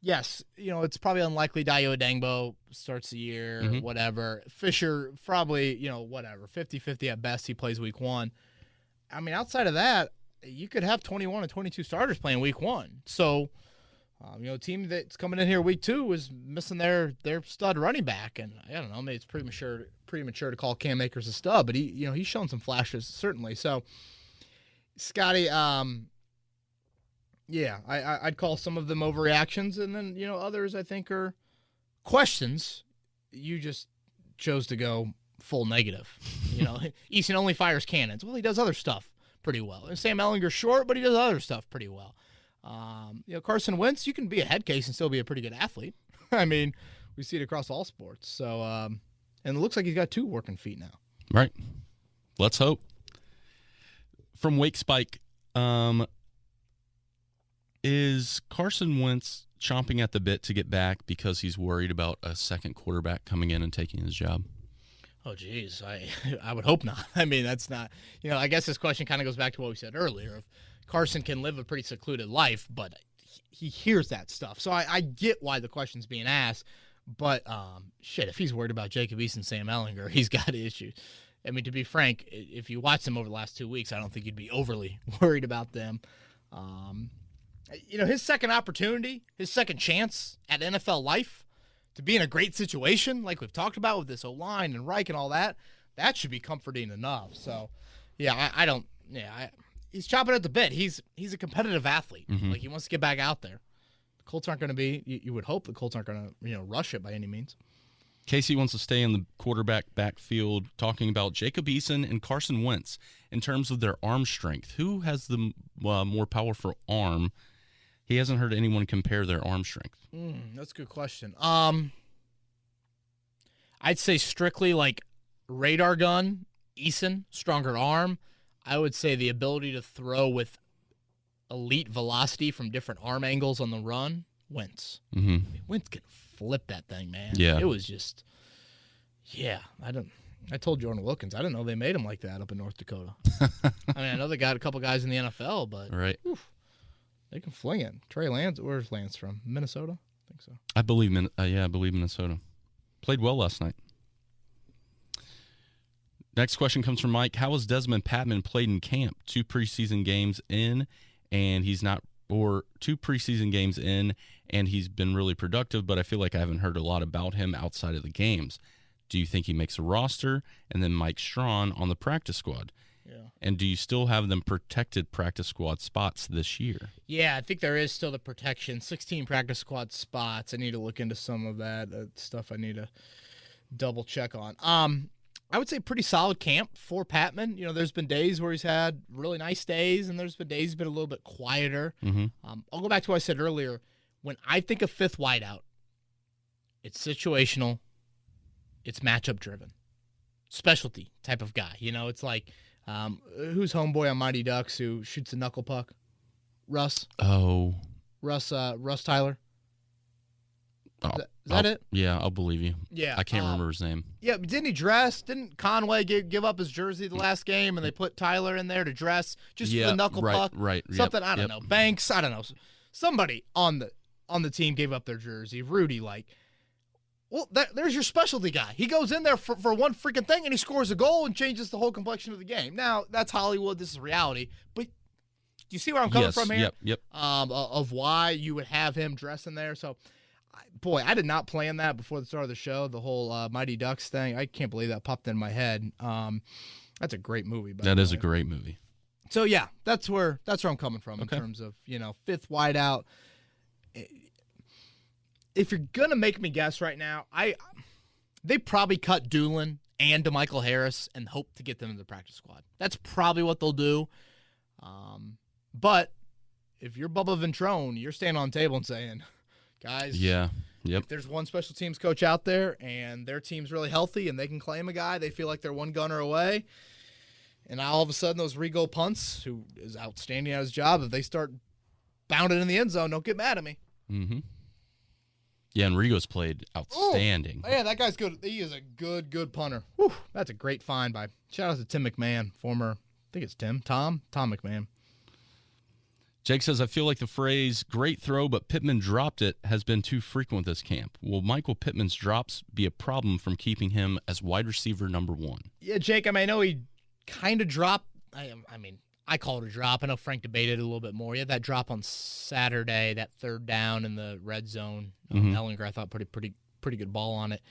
Yes, it's probably unlikely Dayo Adangbo starts the year, whatever. Fisher probably, whatever, 50-50 at best. He plays week 1. Outside of that, you could have 21 and 22 starters playing week 1. So, a team that's coming in here week 2 is missing their stud running back, and I don't know, maybe it's premature to call Cam Akers a stud, but he's shown some flashes certainly. So, Scotty, I'd call some of them overreactions, and then others I think are questions. You just chose to go full negative. Easton only fires cannons. Well, he does other stuff pretty well. And Sam Ellinger's short, but he does other stuff pretty well. Carson Wentz, you can be a head case and still be a pretty good athlete. We see it across all sports. So, and it looks like he's got 2 working feet now. Right. Let's hope. From Wake Spike, is Carson Wentz chomping at the bit to get back because he's worried about a second quarterback coming in and taking his job? Oh, geez. I would hope not. That's not, I guess this question kind of goes back to what we said earlier. If Carson can live a pretty secluded life, but he hears that stuff. So I get why the question's being asked. But, if he's worried about Jacob Eason and Sam Ellinger, he's got issues. To be frank, if you watch them over the last 2 weeks, I don't think you'd be overly worried about them. His second opportunity, his second chance at NFL life, to be in a great situation, like we've talked about with this O-line and Reich and all that, that should be comforting enough. So, he's chopping at the bit. He's a competitive athlete. He wants to get back out there. The Colts aren't going to be, you would hope the Colts aren't going to, rush it by any means. Casey wants to stay in the quarterback backfield, talking about Jacob Eason and Carson Wentz in terms of their arm strength. Who has the more powerful arm? He hasn't heard anyone compare their arm strength. That's a good question. I'd say strictly like radar gun, Eason, stronger arm. I would say the ability to throw with elite velocity from different arm angles on the run, Wentz. Wentz can flip that thing, man. Yeah. It was just Yeah, I told Jordan Wilkins, I didn't know they made him like that up in North Dakota. I mean, I know they got a couple guys in the NFL, but Right. they can fling it. Trey Lance, where's Lance from? Minnesota? I think so. I believe Minnesota. Played well last night. Next question comes from Mike. How has Desmond Patman played in camp? 2 preseason games in, and he's not, or 2 preseason games in, and he's been really productive, but I feel like I haven't heard a lot about him outside of the games. Do you think he makes a roster? And then Mike Strawn on the practice squad. Yeah. And do you still have them protected practice squad spots this year? Yeah, I think there is still the protection. 16 practice squad spots. I need to look into some of that stuff I need to double check on. I would say pretty solid camp for Patman. You know, there's been days where he's had really nice days, and there's been days he's been a little bit quieter. Mm-hmm. I'll go back to what I said earlier. When I think of fifth wideout, it's situational, it's matchup driven, specialty type of guy. You know, it's like who's homeboy on Mighty Ducks who shoots a knuckle puck? Russ. Oh, Russ Tyler. Is that it? Yeah, I'll believe you. Yeah. I can't remember his name. Yeah, but didn't he dress? Didn't Conway give up his jersey the last game, and they put Tyler in there to dress just for the knuckle puck? Right. Something, I don't know. Banks, I don't know. Somebody on the team gave up their jersey. Rudy, well, there's your specialty guy. He goes in there for one freaking thing, and he scores a goal and changes the whole complexion of the game. Now, that's Hollywood. This is reality. But do you see where I'm coming from here? Yep. Of why you would have him dress in there. So, boy, I did not plan that before the start of the show, the whole Mighty Ducks thing. I can't believe that popped in my head. That's a great movie. That is a great movie. So, yeah, that's where I'm coming from in terms of, fifth wideout. If you're going to make me guess right now, they probably cut Doolin and DeMichael Harris and hope to get them in the practice squad. That's probably what they'll do. But if you're Bubba Ventrone, you're standing on the table and saying, guys, if there's one special teams coach out there and their team's really healthy and they can claim a guy, they feel like they're one gunner away, and now all of a sudden those Rigo punts, who is outstanding at his job, if they start bounding in the end zone, don't get mad at me. Mm-hmm. Yeah, and Rigo's played outstanding. Oh, yeah, that guy's good. He is a good punter. Whew, that's a great find by. Shout out to Tim McMahon, former, I think it's Tom McMahon. Jake says, I feel like the phrase, great throw, but Pittman dropped it, has been too frequent this camp. Will Michael Pittman's drops be a problem from keeping him as wide receiver number 1? Yeah, Jake, I know he kind of dropped. I call it a drop. I know Frank debated it a little bit more. He had that drop on Saturday, that third down in the red zone. Ellinger, I thought, put a pretty good ball on it.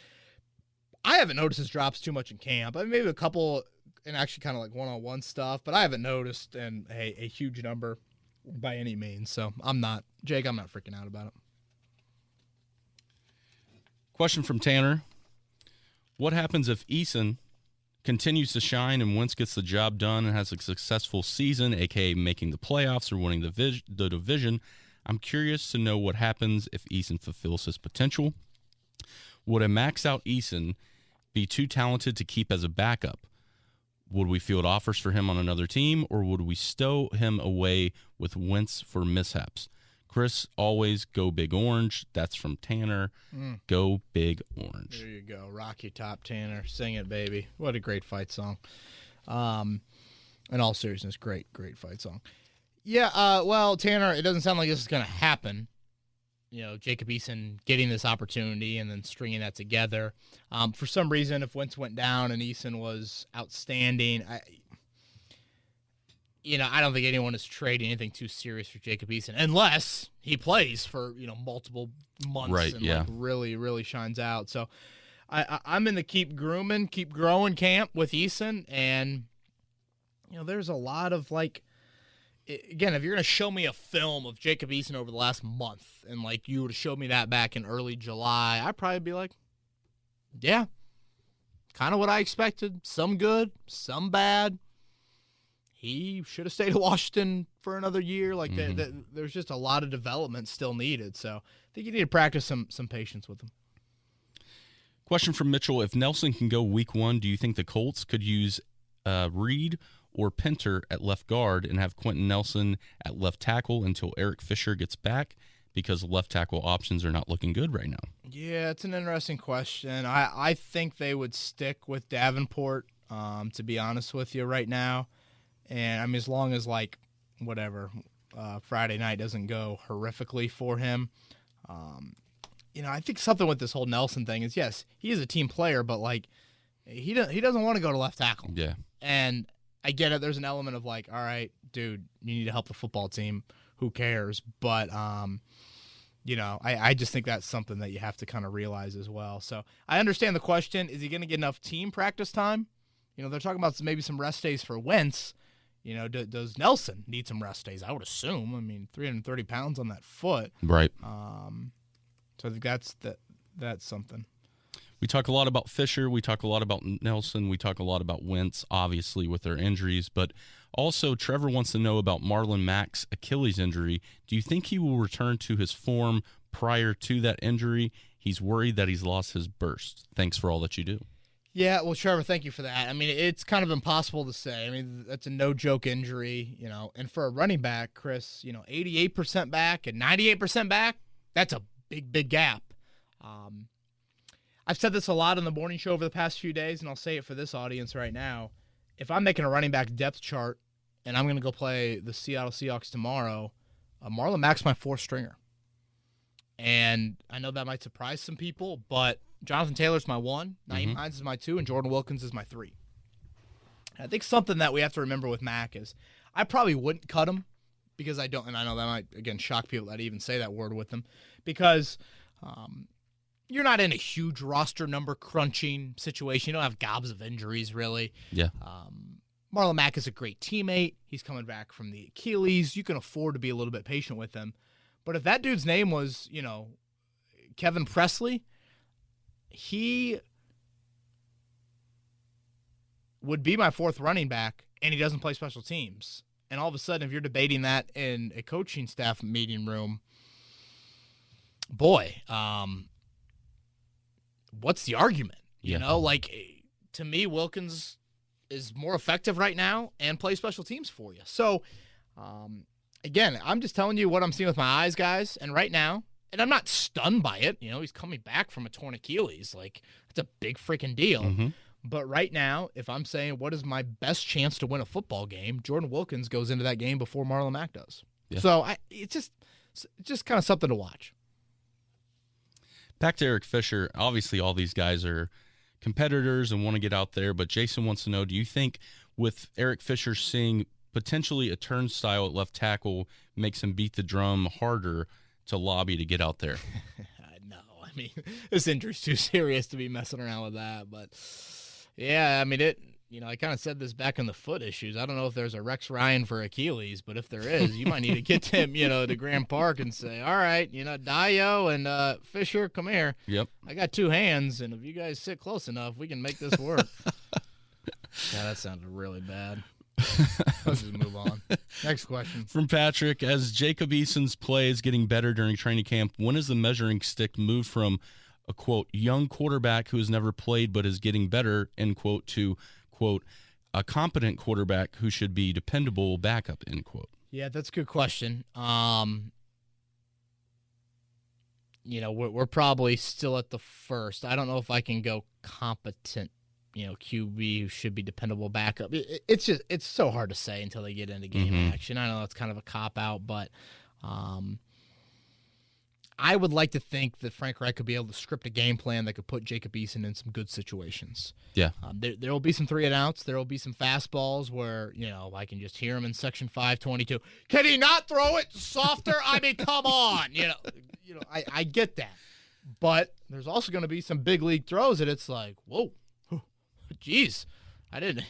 I haven't noticed his drops too much in camp. Maybe a couple, and actually kind of like one-on-one stuff, but I haven't noticed a huge number by any means. So I'm not freaking out about it. Question from Tanner. What happens if Eason continues to shine and Wentz gets the job done and has a successful season, a.k.a. making the playoffs or winning the division? I'm curious to know what happens if Eason fulfills his potential. Would a maxed-out Eason be too talented to keep as a backup? Would we field offers for him on another team, or would we stow him away with Wentz for mishaps? Chris, always go Big Orange. That's from Tanner. Go Big Orange. There you go. Rock your top, Tanner. Sing it, baby. What a great fight song. In all seriousness, great fight song. Yeah, well, Tanner, it doesn't sound like this is going to happen. Jacob Eason getting this opportunity and then stringing that together. For some reason, if Wentz went down and Eason was outstanding, I don't think anyone is trading anything too serious for Jacob Eason unless he plays for, multiple months and really, really shines out. So I'm in the keep grooming, keep growing camp with Eason. And, there's a lot of again, if you're going to show me a film of Jacob Eason over the last month and you would have showed me that back in early July, I'd probably be like, yeah, kind of what I expected. Some good, some bad. He should have stayed at Washington for another year. There's just a lot of development still needed. So I think you need to practice some patience with him. Question from Mitchell. If Nelson can go week 1, do you think the Colts could use Reed or Pinter at left guard and have Quentin Nelson at left tackle until Eric Fisher gets back, because left tackle options are not looking good right now? Yeah, it's an interesting question. I think they would stick with Davenport, to be honest with you right now. And, I mean, as long as, like, whatever, Friday night doesn't go horrifically for him. I think something with this whole Nelson thing is, yes, he is a team player, but, like, he doesn't want to go to left tackle. Yeah. And I get it. There's an element of, like, all right, dude, you need to help the football team. Who cares? But, I just think that's something that you have to kind of realize as well. So I understand the question. Is he going to get enough team practice time? They're talking about maybe some rest days for Wentz. Does Nelson need some rest days? I would assume. I mean, 330 pounds on that foot. Right. So I think that's something. We talk a lot about Fisher. We talk a lot about Nelson. We talk a lot about Wentz, obviously, with their injuries. But also, Trevor wants to know about Marlon Mack's Achilles injury. Do you think he will return to his form prior to that injury? He's worried that he's lost his burst. Thanks for all that you do. Yeah, well, Trevor, thank you for that. I mean, it's kind of impossible to say. I mean, that's a no-joke injury, And for a running back, Chris, 88% back and 98% back, that's a big, big gap. I've said this a lot on the morning show over the past few days, and I'll say it for this audience right now. If I'm making a running back depth chart and I'm going to go play the Seattle Seahawks tomorrow, Marlon Mack's my fourth stringer. And I know that might surprise some people, but Jonathan Taylor's my 1, Naeem Hines is my 2, and Jordan Wilkins is my 3. And I think something that we have to remember with Mack is I probably wouldn't cut him because I don't, and I know that might, again, shock people that I even say that word with him, because you're not in a huge roster number crunching situation. You don't have gobs of injuries, really. Yeah. Marlon Mack is a great teammate. He's coming back from the Achilles. You can afford to be a little bit patient with him. But if that dude's name was, Kevin Presley, he would be my fourth running back, and he doesn't play special teams. And all of a sudden, if you're debating that in a coaching staff meeting room, boy, what's the argument? To me, Wilkins is more effective right now and plays special teams for you. So, again, I'm just telling you what I'm seeing with my eyes, guys. And right now, and I'm not stunned by it. He's coming back from a torn Achilles. Like, that's a big freaking deal. Mm-hmm. But right now, if I'm saying what is my best chance to win a football game, Jordan Wilkins goes into that game before Marlon Mack does. Yeah. So it's just kind of something to watch. Back to Eric Fisher. Obviously, all these guys are competitors and want to get out there. But Jason wants to know, do you think with Eric Fisher seeing potentially a turnstile at left tackle makes him beat the drum harder to lobby to get out there? No. I mean, this injury's too serious to be messing around with that. But, yeah, I mean, I kind of said this back in the foot issues. I don't know if there's a Rex Ryan for Achilles, but if there is, you might need to get him, to Grand Park and say, all right, Dio and Fisher, come here. Yep. I got 2 hands, and if you guys sit close enough, we can make this work. Yeah, that sounded really bad. Let's just move on. Next question. From Patrick, as Jacob Eason's play is getting better during training camp, when is the measuring stick moved from a, quote, young quarterback who has never played but is getting better, end quote, to, quote, a competent quarterback who should be dependable backup, end quote? Yeah, that's a good question. We're probably still at the first. I don't know if I can go competent, QB who should be dependable backup. It's so hard to say until they get into game action. I know it's kind of a cop-out, but I would like to think that Frank Reich could be able to script a game plan that could put Jacob Eason in some good situations. Yeah. There will be some 3-and-outs. There will be some fastballs where, I can just hear him in section 522. Can he not throw it softer? I mean, come on. I get that. But there's also going to be some big league throws that it's like, whoa, geez. I didn't,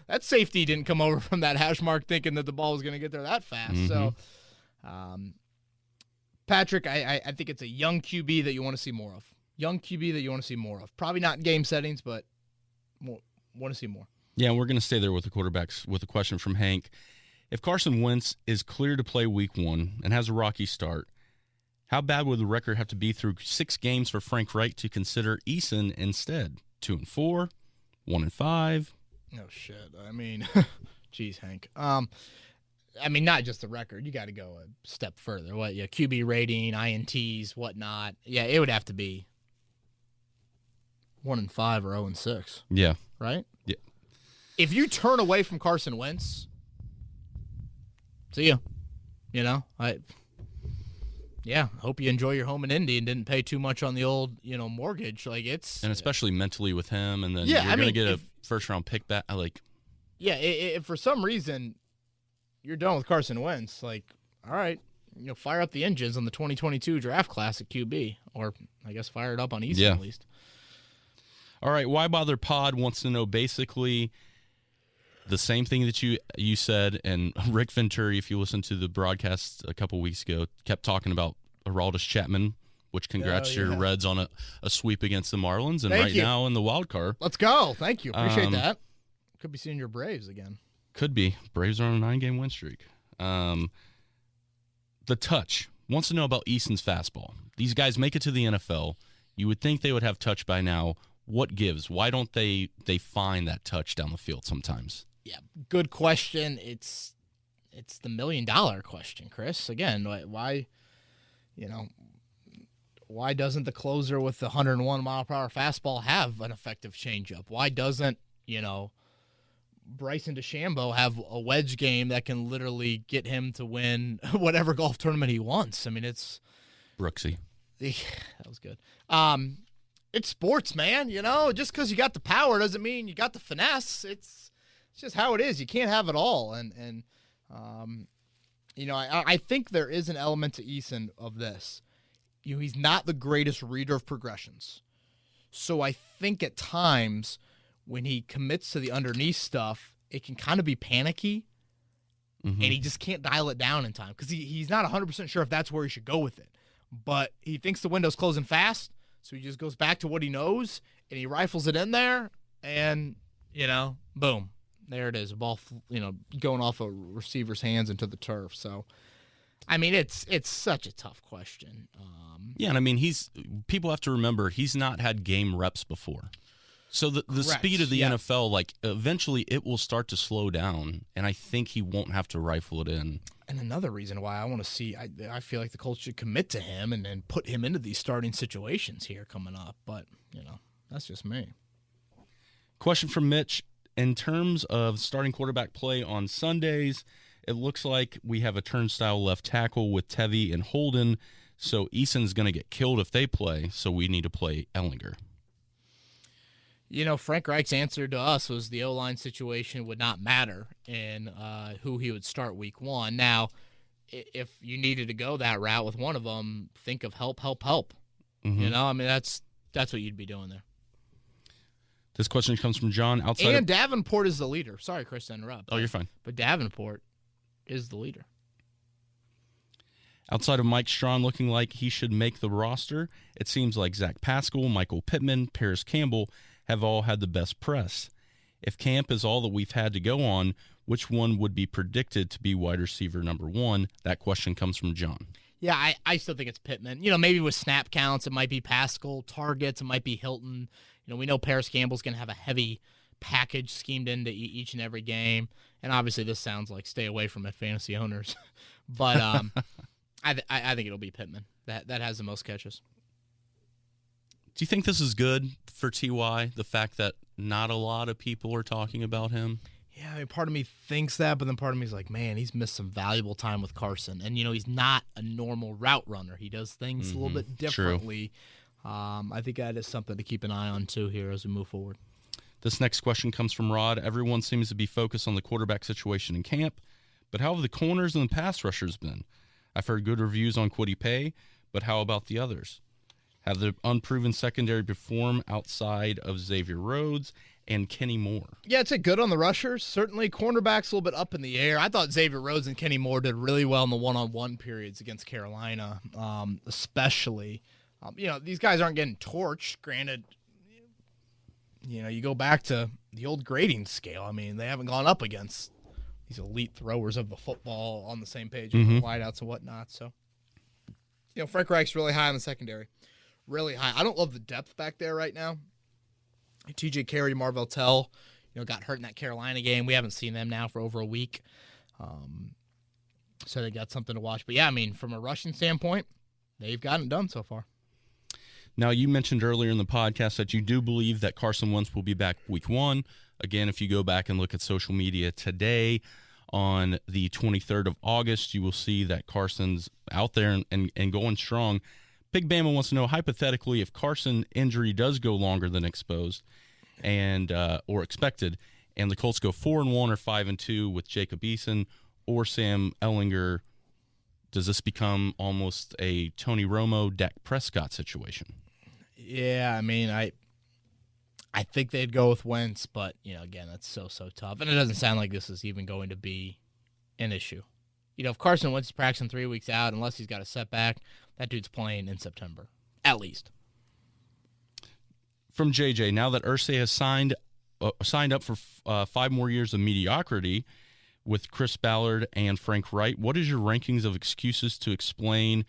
that safety didn't come over from that hash mark thinking that the ball was going to get there that fast. Mm-hmm. So, Patrick, I think it's a young QB that you want to see more of. Young QB that you want to see more of. Probably not in game settings, but want to see more. Yeah, we're going to stay there with the quarterbacks with a question from Hank. If Carson Wentz is clear to play week 1 and has a rocky start, how bad would the record have to be through 6 games for Frank Reich to consider Eason instead? 2-4, 1-5. Oh, shit. I mean, geez, Hank. Not just the record. You got to go a step further. QB rating, INTs, whatnot. Yeah, it would have to be 1-5 or 0-6. Yeah. Right? Yeah. If you turn away from Carson Wentz, see ya. You know, hope you enjoy your home in Indy and didn't pay too much on the old, mortgage. Like And especially mentally with him, and then Yeah, you're I going to mean, get a first-round pick back. if for some reason you're done with Carson Wentz, like, all right, fire up the engines on the 2022 draft class at QB, or I guess fire it up on Easton at least. All right, Why Bother Pod wants to know basically the same thing that you said, and Rick Venturi, if you listened to the broadcast a couple weeks ago, kept talking about Aroldis Chapman, which congrats your Reds on a sweep against the Marlins, and Thank you. now in the wild card. Let's go. Thank you. Appreciate that. Could be seeing your Braves again. Could be. Braves are on a 9-game win streak. The touch wants to know about Easton's fastball. These guys make it to the NFL. You would think they would have touch by now. What gives? Why don't they find that touch down the field sometimes? Yeah, good question. It's the $1 million question, Chris. Again, why doesn't the closer with the 101 mile per hour fastball have an effective changeup? Why doesn't, Bryson DeChambeau have a wedge game that can literally get him to win whatever golf tournament he wants? I mean, it's Brooksy. That was good. It's sports, man. Just because you got the power doesn't mean you got the finesse. It's just how it is. You can't have it all. And I think there is an element to Eason of this. He's not the greatest reader of progressions. So I think at times when he commits to the underneath stuff, it can kind of be panicky, and he just can't dial it down in time because he's not 100% sure if that's where he should go with it. But he thinks the window's closing fast, so he just goes back to what he knows, and he rifles it in there, and, boom. There it is, a ball, going off a receiver's hands into the turf. So, I mean, it's such a tough question. And I mean, people have to remember he's not had game reps before. So the speed of the NFL, like, eventually it will start to slow down, and I think he won't have to rifle it in. And another reason why I want to see, I feel like the Colts should commit to him and then put him into these starting situations here coming up. But, that's just me. Question from Mitch. In terms of starting quarterback play on Sundays, it looks like we have a turnstile left tackle with Tevy and Holden, so Eason's going to get killed if they play, so we need to play Ellinger. Frank Reich's answer to us was the O-line situation would not matter in who he would start week one. Now, if you needed to go that route with one of them, think of help. Mm-hmm. I mean, that's what you'd be doing there. This question comes from John outside. And Davenport is the leader. Sorry, Chris, to interrupt. Oh, you're fine. But Davenport is the leader. Outside of Mike Strawn looking like he should make the roster, it seems like Zach Pascal, Michael Pittman, Paris Campbell have all had the best press. If Camp is all that we've had to go on, which one would be predicted to be wide receiver number one? That question comes from John. Yeah, I still think it's Pittman. Maybe with snap counts, it might be Pascal. Targets, it might be Hilton. We know Paris Campbell's going to have a heavy package schemed into each and every game. And obviously this sounds like stay away from it, fantasy owners. But I think it'll be Pittman. That has the most catches. Do you think this is good for T.Y., the fact that not a lot of people are talking about him? Yeah, I mean, part of me thinks that, but then part of me is like, man, he's missed some valuable time with Carson. And, he's not a normal route runner. He does things a little bit differently. I think that is something to keep an eye on, too, here as we move forward. This next question comes from Rod. Everyone seems to be focused on the quarterback situation in camp, but how have the corners and the pass rushers been? I've heard good reviews on Kwity Paye, but how about the others? Have the unproven secondary perform outside of Xavier Rhodes and Kenny Moore? Yeah, it's good on the rushers. Certainly, cornerbacks a little bit up in the air. I thought Xavier Rhodes and Kenny Moore did really well in the one-on-one periods against Carolina, especially. These guys aren't getting torched. Granted, you go back to the old grading scale. I mean, they haven't gone up against these elite throwers of the football on the same page with the wideouts and whatnot. So, Frank Reich's really high on the secondary. Really high. I don't love the depth back there right now. T.J. Carey, Marvell Tell, got hurt in that Carolina game. We haven't seen them now for over a week. So they got something to watch. But, yeah, I mean, from a rushing standpoint, they've gotten it done so far. Now, you mentioned earlier in the podcast that you do believe that Carson Wentz will be back week 1. Again, if you go back and look at social media today on the 23rd of August, you will see that Carson's out there and going strong. Big Bama wants to know, hypothetically, if Carson injury does go longer than exposed and or expected, and the Colts go 4-1 or 5-2 with Jacob Eason or Sam Ehlinger, does this become almost a Tony Romo, Dak Prescott situation? Yeah, I mean, I think they'd go with Wentz, but, again, that's so tough. And it doesn't sound like this is even going to be an issue. If Carson Wentz is practicing 3 weeks out, unless he's got a setback, that dude's playing in September, at least. From JJ, now that Irsay has signed up for 5 more years of mediocrity with Chris Ballard and Frank Wright, what is your rankings of excuses to explain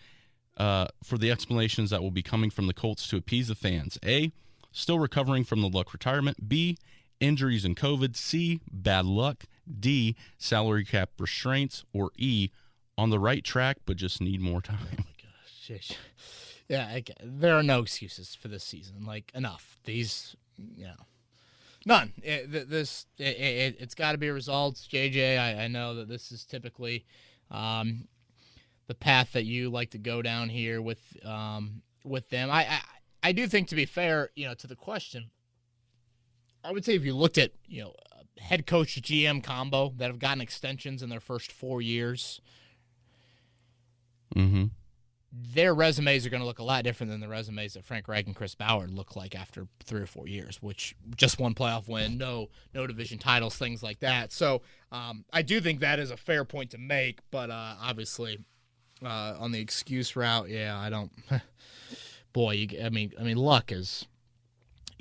for the explanations that will be coming from the Colts to appease the fans? A, still recovering from the Luck retirement. B, injuries and COVID. C, bad luck. D, salary cap restraints. Or E, on the right track but just need more time. Oh my gosh. Yeah, there are no excuses for this season. Enough. These, none. It's got to be results. JJ, I know that this is typically the path that you like to go down here with them. I do think, to be fair, to the question, I would say if you looked at, head coach GM combo that have gotten extensions in their first 4 years, their resumes are going to look a lot different than the resumes that Frank Reich and Chris Ballard look like after 3 or 4 years, which just one playoff win, no division titles, things like that. So I do think that is a fair point to make, but obviously on the excuse route, yeah, I don't. Boy, I mean, Luck is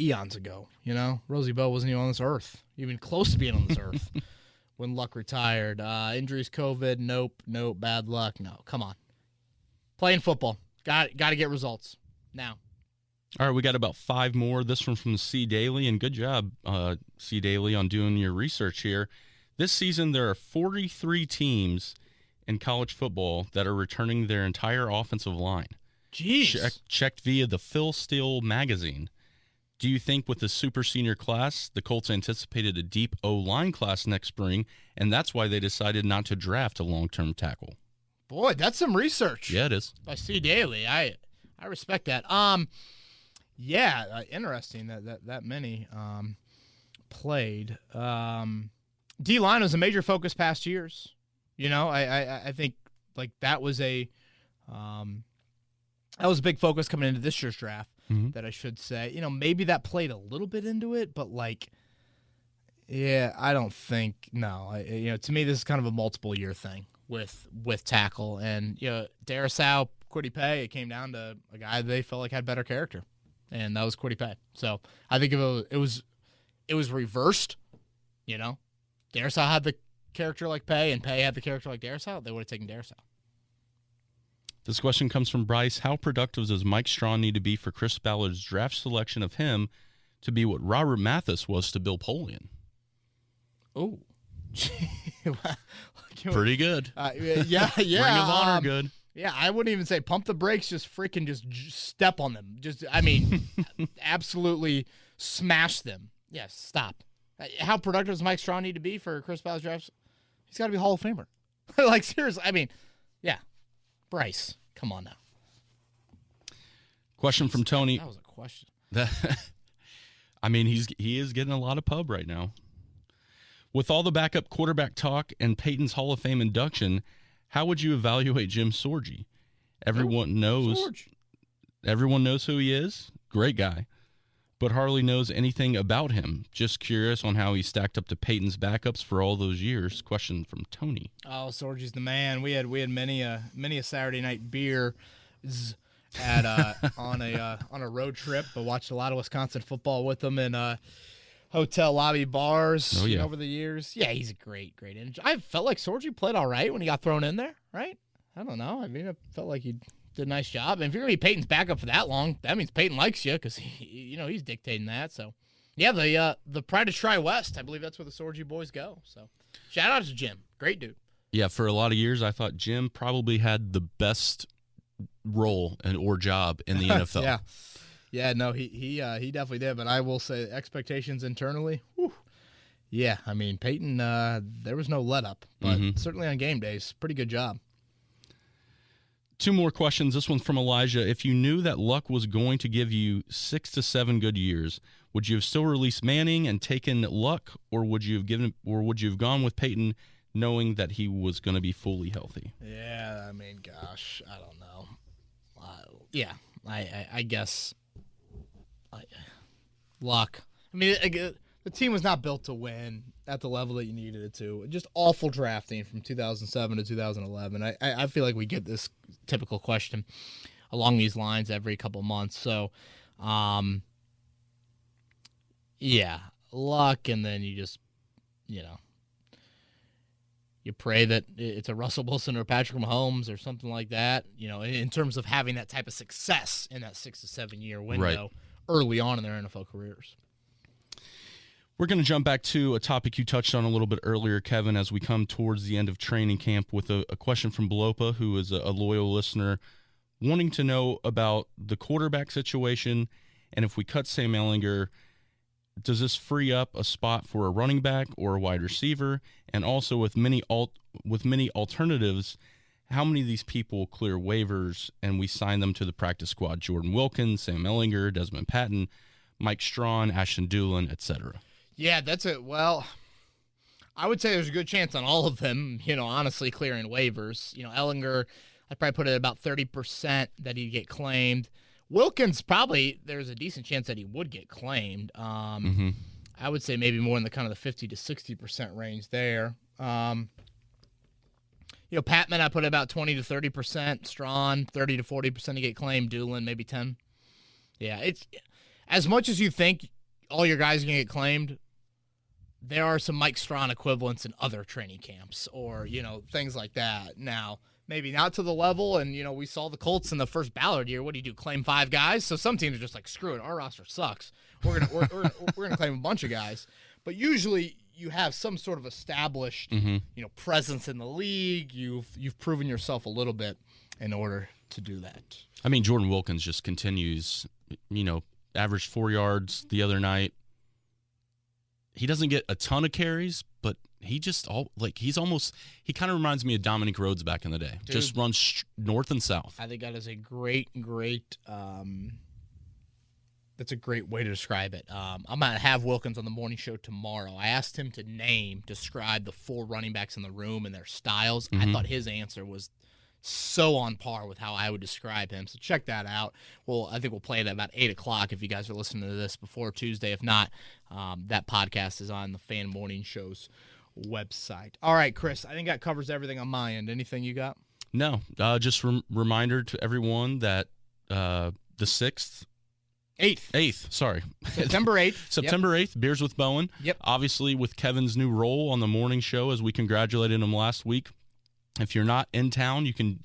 eons ago. Rosie Bell wasn't even on this earth, even close to being on this earth when Luck retired. Injuries, COVID, nope, bad luck, no. Come on, playing football, got to get results now. All right, we got about 5 more. This one from C. Daly, and good job, C. Daly, on doing your research here. This season, there are 43 teams in college football that are returning their entire offensive line. Jeez. Checked via the Phil Steele magazine. Do you think with the super senior class, the Colts anticipated a deep O-line class next spring, and that's why they decided not to draft a long-term tackle? Boy, that's some research. Yeah, it is. By C. Daly. I respect that. Yeah, interesting that many played. D-line was a major focus past years. I think that was a big focus coming into this year's draft. That I should say. Maybe that played a little bit into it, but yeah, I don't think. No, to me, this is kind of a multiple year thing with tackle, and Darrisaw, Kwity Paye. It came down to a guy they felt like had better character, and that was Kwity Paye. So I think if it was reversed, Darrisaw had the character like Paye, and Paye had the character like Darrisaw, they would have taken Darrisaw. This question comes from Bryce. How productive does Mike Strawn need to be for Chris Ballard's draft selection of him to be what Robert Mathis was to Bill Polian? Oh. Pretty good. Yeah. Ring of honor, good. Yeah, I wouldn't even say pump the brakes, just freaking just step on them. Absolutely smash them. Yes, stop. How productive does Mike Strawn need to be for Chris Ballard's draft? He's got to be a Hall of Famer. Seriously, yeah. Bryce, come on now. Question from Tony. That was a question. He is getting a lot of pub right now. With all the backup quarterback talk and Peyton's Hall of Fame induction, how would you evaluate Jim Sorgi? Everyone knows who he is. Great guy. But hardly knows anything about him. Just curious on how he stacked up to Peyton's backups for all those years. Question from Tony. Oh, Sorgi's the man. We had many a Saturday night beer at on a road trip, but watched a lot of Wisconsin football with him in hotel lobby bars over the years. Yeah, he's a great energy. I felt like Sorgi played all right when he got thrown in there, right? I don't know. I felt like he did a nice job. And if you're going to be Peyton's backup for that long, that means Peyton likes you because he's dictating that. So, yeah, the Pride of Tri-West, I believe that's where the Sorgi boys go. So, shout out to Jim. Great dude. Yeah, for a lot of years, I thought Jim probably had the best role or job in the NFL. Yeah, no, he definitely did. But I will say expectations internally, whew. Yeah, I mean, Peyton, there was no let-up. But certainly on game days, pretty good job. 2 more questions. This one's from Elijah. If you knew that Luck was going to give you 6 to 7 good years, would you have still released Manning and taken Luck, or would you have gone with Peyton knowing that he was going to be fully healthy? Yeah, I mean, gosh, I don't know. I guess Luck. I mean, the team was not built to win at the level that you needed it to. Just awful drafting from 2007 to 2011. I feel like we get this typical question along these lines every couple months. So, yeah, Luck, and then you just, you pray that it's a Russell Wilson or Patrick Mahomes or something like that, in terms of having that type of success in that 6 to 7 year window early on in their NFL careers. We're going to jump back to a topic you touched on a little bit earlier, Kevin, as we come towards the end of training camp with a question from Belopa, who is a loyal listener, wanting to know about the quarterback situation, and if we cut Sam Ehlinger, does this free up a spot for a running back or a wide receiver? And also with many alternatives, how many of these people clear waivers and we sign them to the practice squad? Jordan Wilkins, Sam Ehlinger, Desmond Patton, Mike Strawn, Ashton Dulin, etc. Yeah, well, I would say there's a good chance on all of them, honestly, clearing waivers. Ehlinger, I'd probably put it at about 30% that he'd get claimed. Wilkins, probably, there's a decent chance that he would get claimed. I would say maybe more in the kind of the 50 to 60% range there. Patman, I put about 20 to 30%. Strawn, 30 to 40% to get claimed. Dulin, maybe 10. Yeah, it's as much as you think all your guys are going to get claimed, there are some Mike Strawn equivalents in other training camps or, things like that. Now, maybe not to the level, and, we saw the Colts in the first Ballard year. What do you do, claim 5 guys? So some teams are just like, screw it, our roster sucks. We're gonna claim a bunch of guys. But usually you have some sort of established, presence in the league. You've proven yourself a little bit in order to do that. I mean, Jordan Wilkins just continues, averaged 4 yards the other night. He doesn't get a ton of carries, but he just he kind of reminds me of Dominic Rhodes back in the day. Dude, just runs north and south. I think that is a great that's a great way to describe it. I'm going to have Wilkins on the morning show tomorrow. I asked him to describe the 4 running backs in the room and their styles. I thought his answer was so on par with how I would describe him. So check that out. I think we'll play it at about 8 o'clock if you guys are listening to this before Tuesday. If not, that podcast is on the Fan Morning Show's website. All right, Chris, I think that covers everything on my end. Anything you got? No. Just reminder to everyone that the 8th, sorry. September 8th. September 8th, Beers with Bowen. Yep. Obviously with Kevin's new role on the morning show, as we congratulated him last week. If you're not in town, you can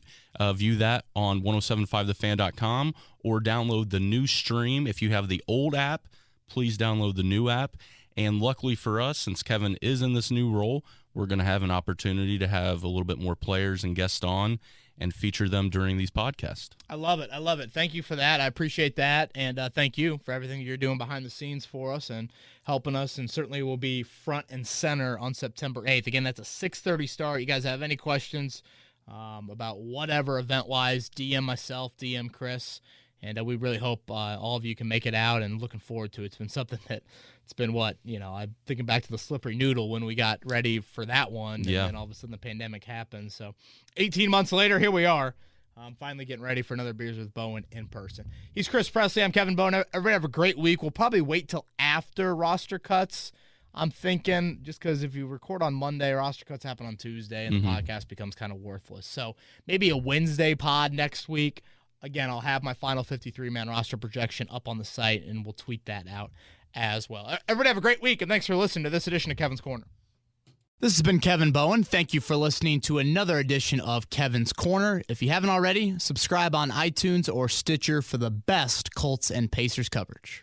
view that on 1075thefan.com or download the new stream. If you have the old app, please download the new app. And luckily for us, since Kevin is in this new role, we're going to have an opportunity to have a little bit more players and guests on and feature them during these podcasts. I love it. Thank you for that. I appreciate that. And thank you for everything you're doing behind the scenes for us and helping us. And certainly we'll be front and center on September 8th. Again, that's a 6:30 start. You guys have any questions about whatever event-wise, DM myself, DM Chris. And we really hope all of you can make it out, and looking forward to it. It's been something that it's been I'm thinking back to the slippery noodle when we got ready for that one. Yeah. And then all of a sudden the pandemic happened. So 18 months later, here we are. Finally getting ready for another Beers with Bowen in person. He's Chris Presley. I'm Kevin Bowen. Everybody have a great week. We'll probably wait till after roster cuts. I'm thinking just because if you record on Monday, roster cuts happen on Tuesday, and the podcast becomes kind of worthless. So maybe a Wednesday pod next week. Again, I'll have my final 53-man roster projection up on the site, and we'll tweet that out as well. Everybody have a great week, and thanks for listening to this edition of Kevin's Corner. This has been Kevin Bowen. Thank you for listening to another edition of Kevin's Corner. If you haven't already, subscribe on iTunes or Stitcher for the best Colts and Pacers coverage.